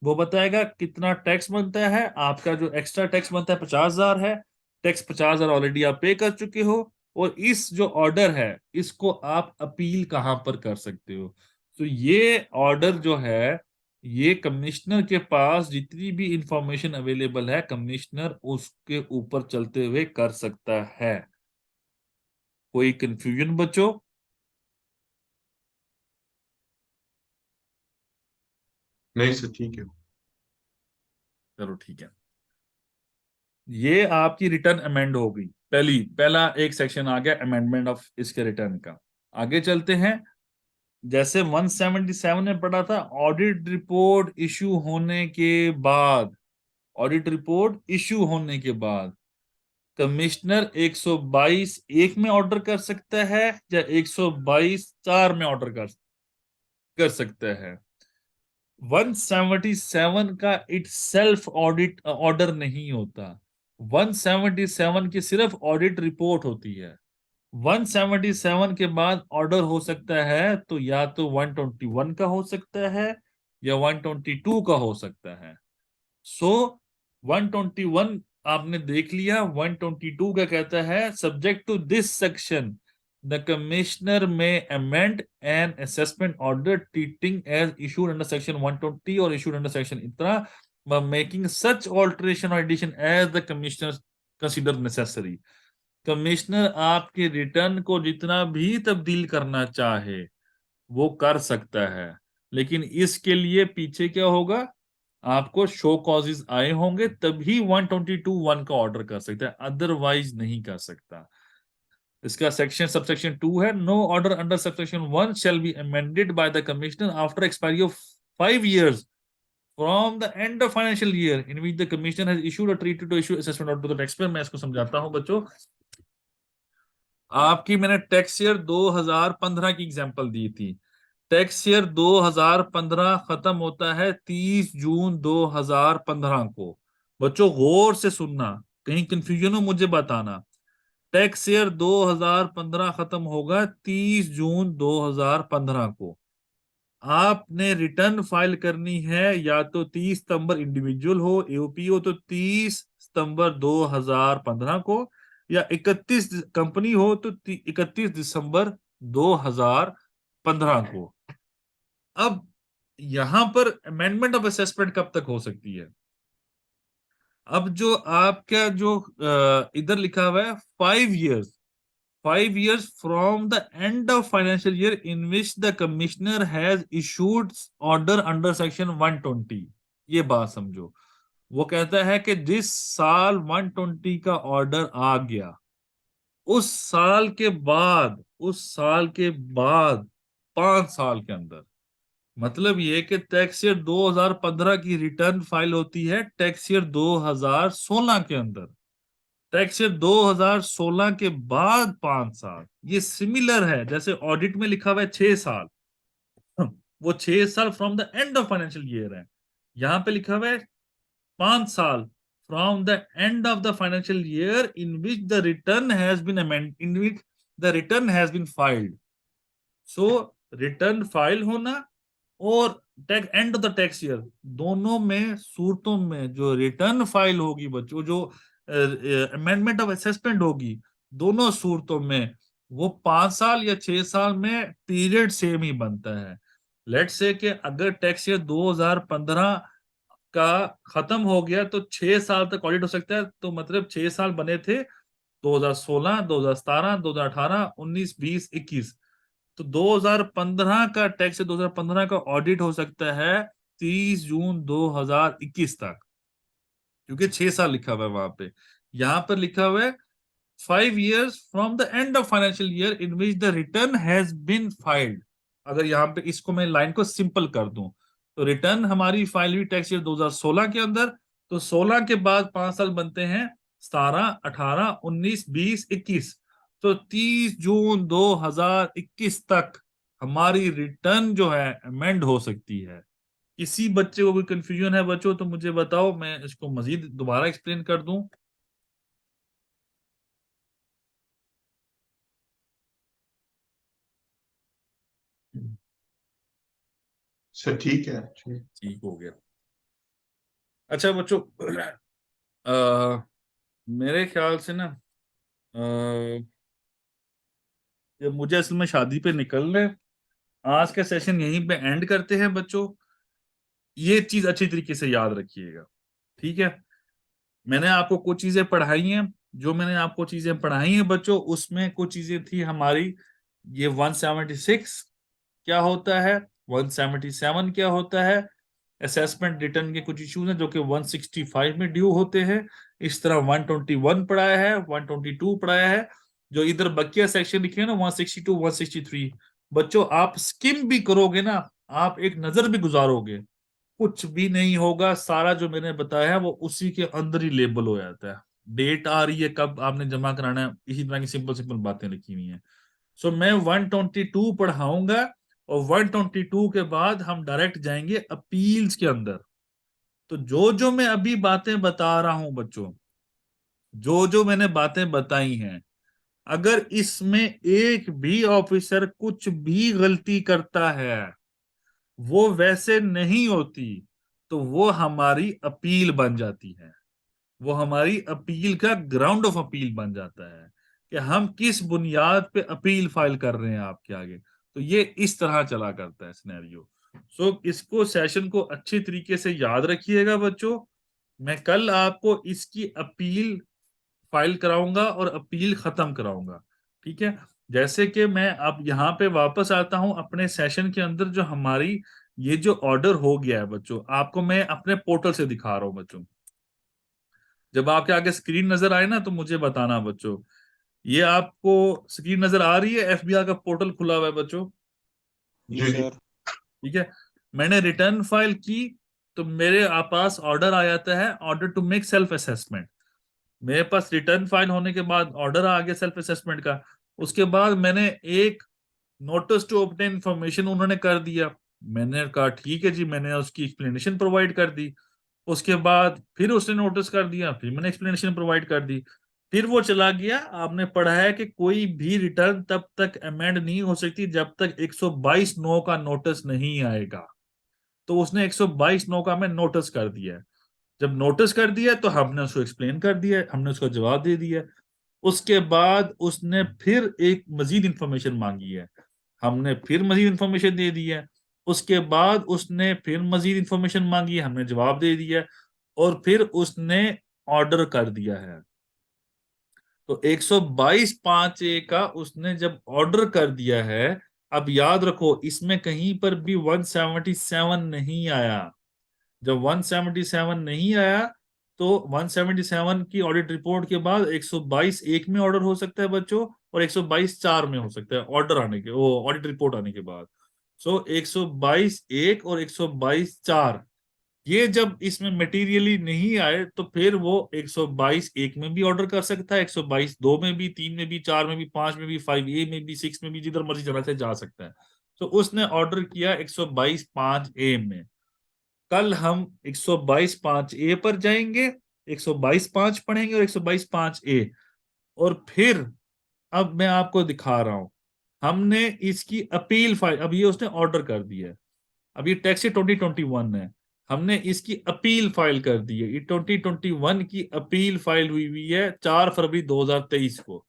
वो बताएगा कितना टैक्स बनता है, आपका जो एक्स्ट्रा टैक्स बनता है 50,000 है, टैक्स 50,000 ऑलरेडी आप पे कर चुके हो, और इस जो ऑर्डर है इसको आप अपील कहां पर कर सकते हो। तो ये ऑर्डर जो है, ये कमिश्नर के पास जितनी भी इंफॉर्मेशन अवेलेबल है, कमिश्नर उसके ऊपर चलते हुए कर सकता है। कोई कंफ्यूजन बच्चों? नहीं सर, ठीक है। चलो ठीक है। ये आपकी रिटर्न अमेंड हो गई, पहला एक सेक्शन आ गया अमेंडमेंट ऑफ इसके रिटर्न का। आगे चलते हैं। जैसे 177 में पढ़ा था, ऑडिट रिपोर्ट इशू होने के बाद, ऑडिट रिपोर्ट इशू होने के बाद कमिश्नर 122(1) में ऑर्डर कर सकता है या 122(4) में ऑर्डर कर सकता है। 177 का इट सेल्फ ऑडिट ऑर्डर नहीं होता, 177 की सिर्फ ऑडिट रिपोर्ट होती है। 177 के बाद ऑर्डर हो सकता है तो या तो 121 का हो सकता है या 122 का हो सकता है। सो 121 आपने देख लिया, 122 का कहता है subject to this section the commissioner may amend an assessment order treating as issued under section 120 or issued under section इतना making such alteration or addition as the commissioner consider necessary. Commissioner आपके रिटर्न को जितना भी तब्दील करना चाहे वो कर सकता है, लेकिन इसके लिए पीछे क्या होगा? आपको शो कॉजेज आए होंगे तभी 122(1) का ऑर्डर कर सकता है, अदरवाइज नहीं कर सकता। इसका सेक्शन सबसेक्शन 2 है, no order under subsection 1 shall be amended by the commissioner after expiry of 5 years from the end of financial year in which the commissioner has issued a treaty to issue assessment order. तो नेक्स्ट पे मैं इसको समझाता हूं बच्चों। आपकी मैंने टैक्स ईयर 2015 की एग्जांपल दी थी। टैक्स ईयर 2015 खत्म होता है 30 जून 2015 को। बच्चों गौर से सुनना, कहीं कंफ्यूजन हो मुझे बताना। टैक्स ईयर 2015 खत्म होगा 30 जून 2015 को। आपने रिटर्न फाइल करनी है या तो 30 सितंबर इंडिविजुअल हो, एओपी हो तो 30 सितंबर 2015 को, या 31 कंपनी हो तो 31 दिसंबर 2015 को। अब यहां पर अमेंडमेंट ऑफ असेसमेंट कब तक हो सकती है? अब जो आपका जो इधर लिखा हुआ है 5 years from the end of financial year in which the commissioner has issued order under section 120। ये बात समझो, वो कहता है कि जिस साल 120 का ऑर्डर आ गया उस साल के बाद 5 साल के अंदर, मतलब ये कि टैक्स ईयर 2015 की रिटर्न फाइल होती है टैक्स ईयर 2016 के अंदर, टैक्स ईयर 2016 के बाद 5 साल। ये सिमिलर है, जैसे ऑडिट में लिखा हुआ है 6 साल, वो 6 साल from the end of financial year है। यहां पे लिखा हुआ है 5 साल from the end of the financial year in which the return has been amend, in which the return has been filed. So return file होना और tax end of the tax year, दोनों में सूरतों में जो रिटर्न फाइल होगी बच्चों, जो अमेंडमेंट ऑफ असेसमेंट होगी, दोनों सूरतों में वो 5 साल या 6 साल में पीरियड सेम ही बनता है। लेट्स से कि अगर टैक्स ईयर 2015 का खत्म हो गया तो 6 साल तक ऑडिट हो सकता है, तो मतलब 6 साल बने थे 2016, 2017, 2018, 19, 20, 21। तो 2015 का टैक्स 2015 का ऑडिट हो सकता है 30 जून 2021 तक, क्योंकि 6 साल लिखा हुआ है वहां पे। यहां पर लिखा हुआ है 5 years from the end of financial year in which the return has been filed. अगर यहाँ पे इसको मैं लाइन को सिंपल कर दूं तो रिटर्न हमारी फाइल हुई टैक्स ईयर 2016 के अंदर, तो 16 के बाद 5 साल बनते हैं 17, 18, 19, 20, 21। तो 30 जून 2021 तक हमारी रिटर्न जो है अमेंड हो सकती है। किसी बच्चे को कोई कंफ्यूजन है बच्चों तो मुझे बताओ, मैं इसको मजीद दोबारा एक्सप्लेन कर दूं। सर ठीक है। ठीक हो गया। अच्छा बच्चों, अ, मेरे ख्याल से ना ये मुझे असल में शादी पे निकलना है। आज का सेशन यहीं पे एंड करते हैं बच्चों। ये चीज अच्छी तरीके से याद रखिएगा, ठीक है? मैंने आपको कुछ चीजें पढ़ाई हैं, जो मैंने आपको चीजें पढ़ाई हैं बच्चों, उसमें कुछ चीजें थी हमारी। ये 176 क्या होता है, 177 क्या होता है, असेसमेंट रिटर्न के कुछ इश्यूज हैं जो कि 165 में ड्यू होते हैं। इस तरह 121 पढ़ाया है, 122 पढ़ाया है। जो इधर बकिया सेक्शन लिखे हैं ना 162, 163, बच्चों आप स्किम भी करोगे ना, आप एक नजर भी गुजारोगे, कुछ भी नहीं होगा। सारा जो मैंने बताया है वो उसी के अंदर ही लेबल हो जाता है। डेट आ रही है, कब आपने जमा कराना है, इसी तरह की सिंपल सिंपल बातें लिखी हुई हैं। सो मैं 122 पढ़ाऊंगा और 122 के बाद हम डायरेक्ट जाएंगे अपील्स के अंदर। तो जो जो मैं अभी बातें बता रहा हूं बच्चों, जो जो मैंने बातें बताई हैं, अगर इसमें एक भी ऑफिसर कुछ भी गलती करता है, वो वैसे नहीं होती, तो वो हमारी अपील बन जाती है। वो हमारी अपील का ग्राउंड ऑफ अपील बन जाता है कि हम किस बुनियाद पे अपील फाइल कर रहे हैं आपके आगे। तो ये इस तरह चला करता है सिनेरियो। सो इसको सेशन को अच्छी तरीके से याद रखिएगा बच्चों। मैं कल आपको इसकी अपील फाइल कराऊंगा और अपील खत्म कराऊंगा, ठीक है? जैसे कि मैं अब यहाँ पे वापस आता हूं अपने सेशन के अंदर, जो हमारी ये जो ऑर्डर हो गया है बच्चों, आपको मैं अपने पोर्टल से दिखा रहा हूं बच्चों। जब आपके आगे स्क्रीन नजर आए ना तो मुझे बताना बच्चों। ये आपको स्क्रीन नजर आ रही है, एफबीआई का पोर्टल खुला हुआ है बच्चों। जी जी जी। सर। ठीक है। मैंने रिटर्न फाइल की तो मेरे पास ऑर्डर आ जाता है, order to make self assessment. मेरे पास रिटर्न फाइल होने के बाद ऑर्डर आ गया सेल्फ असेसमेंट का। उसके बाद मैंने एक नोटिस टू ऑब्टेन इंफॉर्मेशन उन्होंने कर दिया। मैंने कहा ठीक है जी, मैंने उसकी एक्सप्लेनेशन प्रोवाइड कर दी। उसके बाद फिर उसने नोटिस कर दिया, फिर मैंने एक्सप्लेनेशन प्रोवाइड कर दी। फिर वो चला गया। आपने पढ़ा है कि कोई भी रिटर्न तब तक अमेंड नहीं हो सकती जब तक 122 नो का नोटिस नहीं आएगा। तो उसने 122 नो का हमें नोटिस कर दिया है। जब नोटिस कर दिया तो हमने उसको एक्सप्लेन कर दिया, हमने उसका जवाब दे दिया। उसके बाद उसने फिर एक मजीद इंफॉर्मेशन मांगी है, हमने फिर मजीद इंफॉर्मेशन दे दी है। उसके बाद उसने फिर मजीद इंफॉर्मेशन मांगी है, हमने जवाब दे दिया। और फिर उसने ऑर्डर कर दिया है। तो 122(5)(a) का उसने जब ऑर्डर कर दिया है, अब याद रखो इसमें कहीं पर भी 177 नहीं आया। जब 177 नहीं आया तो 177 की ऑडिट रिपोर्ट के बाद 122(1) में ऑर्डर हो सकता है बच्चों, और 122(4) में हो सकता है ऑर्डर आने के, वो ऑडिट रिपोर्ट आने के बाद। सो 122(1) और 122(4) ये जब इसमें मटेरियली नहीं आए तो फिर वो 122(1) में भी ऑर्डर कर सकता है, 122(2) में भी, 3 में भी, 4 में भी, 5 में भी, 5(a) में भी, 6 में भी, जिधर मर्जी जाना से जा सकता है। तो उसने ऑर्डर किया 122(5)(a) में। कल हम 122(5)(a) पर जाएंगे, 122(5) पढ़ेंगे और 122(5)(a। और फिर अब मैं आपको दिखा रहा हूं, हमने इसकी अपील फाइल, अब ये उसने ऑर्डर कर दिया है। अब ये टैक्स 2021 है, हमने इसकी अपील फाइल कर दी है। ये 2021 की अपील फाइल हुई हुई है 4 फरवरी 2023 को।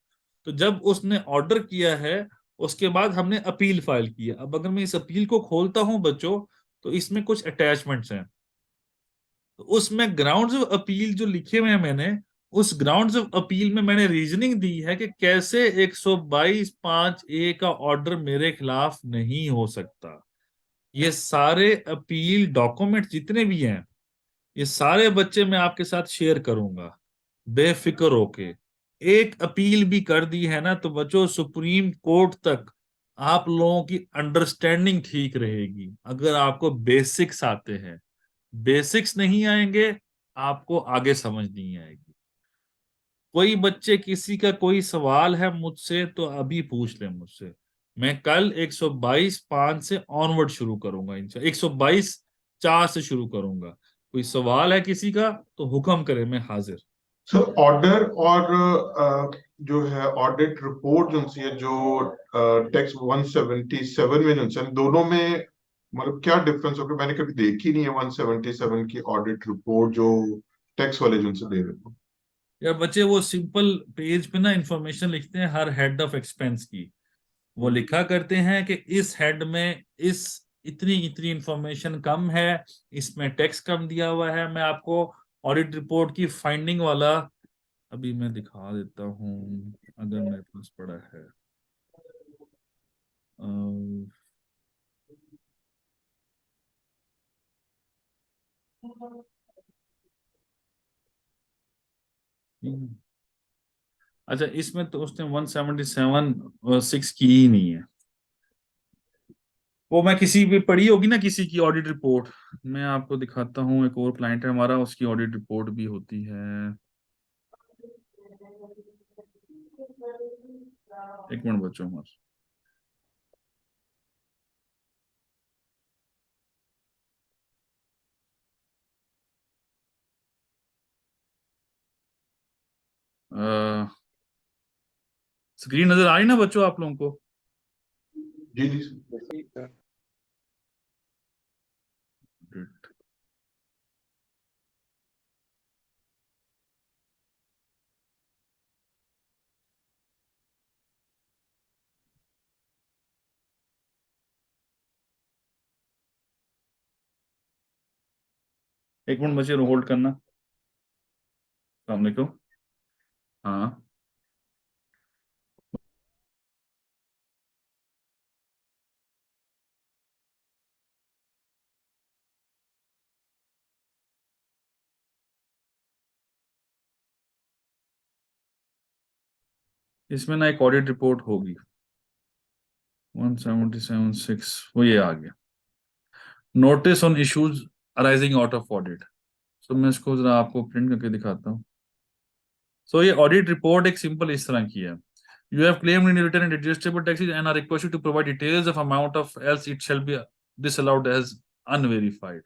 तो जब उसने ऑर्डर किया है उसके बाद हमने अपील फाइल की है। अब अगर मैं इस अपील को खोलता हूं बच्चों तो इसमें कुछ अटैचमेंट्स हैं। तो उसमें ग्राउंड्स ऑफ अपील जो लिखे हुए हैं मैंने, उस ग्राउंड्स ऑफ अपील में मैंने रीजनिंग दी है कि कैसे 122(5)(a) का ऑर्डर मेरे खिलाफ नहीं हो सकता। ये सारे अपील डॉक्यूमेंट जितने भी हैं, ये सारे बच्चे मैं आपके साथ शेयर करूंगा बेफिक्र होके। एक अपील भी कर दी है ना तो बच्चों सुप्रीम कोर्ट तक आप लोगों की अंडरस्टैंडिंग ठीक रहेगी अगर आपको बेसिक्स आते हैं। बेसिक्स नहीं आएंगे, आपको आगे समझ नहीं आएगी। कोई बच्चे किसी का कोई सवाल है मुझसे तो अभी पूछ ले मुझसे। मैं कल 122(5) से ऑनवर्ड शुरू करूंगा, इनसे 122(4) से शुरू करूंगा। कोई सवाल है किसी का तो हुक्म करे, मैं हाजिर। सर ऑर्डर और जो है ऑडिट रिपोर्ट जो सी है, जो टैक्स 177 में जो है, दोनों में मतलब क्या डिफरेंस होगा? मैंने कभी देखी नहीं है 177 की ऑडिट रिपोर्ट जो टैक्स वाले जो से दे रहे हो। यार बच्चे वो सिंपल पेज पे ना इंफॉर्मेशन लिखते हैं हर हेड ऑफ एक्सपेंस की। वो लिखा करते हैं कि इस हेड में इस इतनी इतनी इंफॉर्मेशन कम है, इसमें टैक्स कम दिया हुआ है। मैं आपको ऑडिट रिपोर्ट की फाइंडिंग वाला अभी मैं दिखा देता हूँ अगर मेरे पास पड़ा है। अम, अच्छा, इसमें तो उसने 177(6) की ही नहीं है। वो मैं किसी भी पढ़ी होगी ना किसी की ऑडिट रिपोर्ट, मैं आपको दिखाता हूँ। एक और क्लाइंट है हमारा, उसकी ऑडिट रिपोर्ट भी होती है। एक मिनट बच्चों हमारे, स्क्रीन नजर आ रही ना बच्चों आप लोगों को? जी जी। एक मिनट बच्चे होल्ड करना। अस्सलाम वालेकुम। हाँ। इसमें ना एक ऑडिट रिपोर्ट होगी 177.6, वो ये आ गया, notice on issues arising out of audit. So मैं इसको जरा आपको प्रिंट करके दिखाता हूँ। सो ये ऑडिट रिपोर्ट एक सिंपल इस तरह की है, you have claimed in return and adjustable taxes and are requested to provide details of amount of else it shall be disallowed as unverified.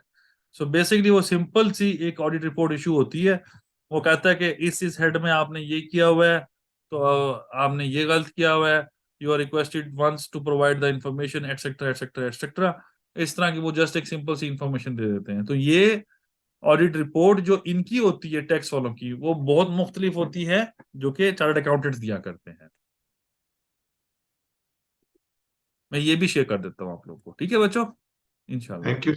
So basically वो सिंपल सी एक ऑडिट रिपोर्ट इशू होती है, वो कहता है कि इस हेड में आपने ये किया हुआ है, तो आपने ये गलत किया हुआ है, you are requested once to provide the information etcetera etcetera etcetera. इस तरह की वो जस्ट एक सिंपल सी इंफॉर्मेशन दे देते हैं। तो ये ऑडिट रिपोर्ट जो इनकी होती है टैक्स वालों की, वो बहुत मुख्तलिफ होती है जो कि चार्टर्ड अकाउंटेंट्स दिया करते हैं। मैं ये भी शेयर कर देता हूँ आप लोग को, ठीक है बच्चों, इंशाल्लाह। Thank you.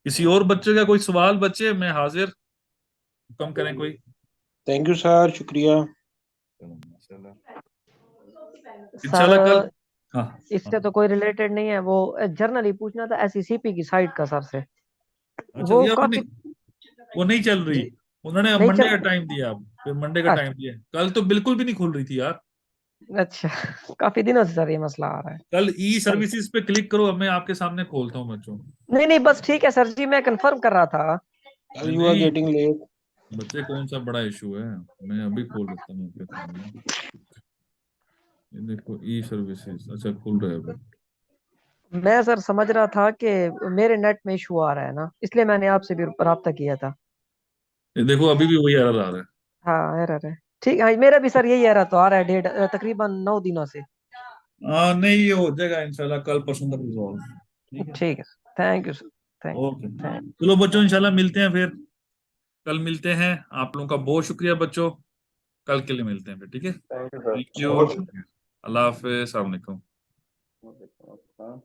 किसी और बच्चे का कोई सवाल बच्चे, मैं हाजिर, कम करें कोई। थैंक यू सर, शुक्रिया। इंशाल्लाह कल। सर हाँ इससे तो कोई रिलेटेड नहीं है, वो जर्नली पूछना था एसईसीपी की साइट का सर से। अच्छा वो दिया आपने? काफी वो नहीं चल रही, उन्होंने नहीं मंडे चल। का टाइम दिया, अब फिर मंडे का टाइम दिया, कल तो बिल्कुल भी नहीं खुल रही थी यार। अच्छा काफी दिनों से सर ये मसला आ रहा है। कल ई चल सर्विसेज पे क्लिक करो, अब मैं आपके सामने खोलता हूँ बच्चों। नहीं नहीं बस ठीक है सर जी, मैं कंफर्म कर रहा था। Sir you are getting late. बच्चे कौन सा बड़ा इशू है, मैं अभी खोल देता हूँ आपके सामने। ये देखो ई सर्विसेज, अच्छा खुल रहा है अभी। मैं सर समझ रहा था कि मेरे नेट में इशू आ रहा है ना, इसलिए मैंने आपसे भी राब्ता किया था। ये देखो अभी भी वही एरर आ रहा है। हाँ एरर है, ठीक है मेरा भी सर यही एरर तो आ रहा है तकरीबन 9 दिनों से। हाँ नहीं, ये हो जाएगा इंशाल्लाह कल परसों तक रिजॉल्व। ठीक है, ठीक है thank you sir. Thank okay. Thank चलो बच्चों इंशाल्लाह मिलते हैं फिर, कल मिलते हैं। आप लोगों का बहुत शुक्रिया बच्चों, कल के लिए मिलते हैं फिर, ठीक है। Thank you sir. Thank you, और अल्लाह हाफिज़, अस्सलाम वालेकुम। वालेकुम अस्सलाम।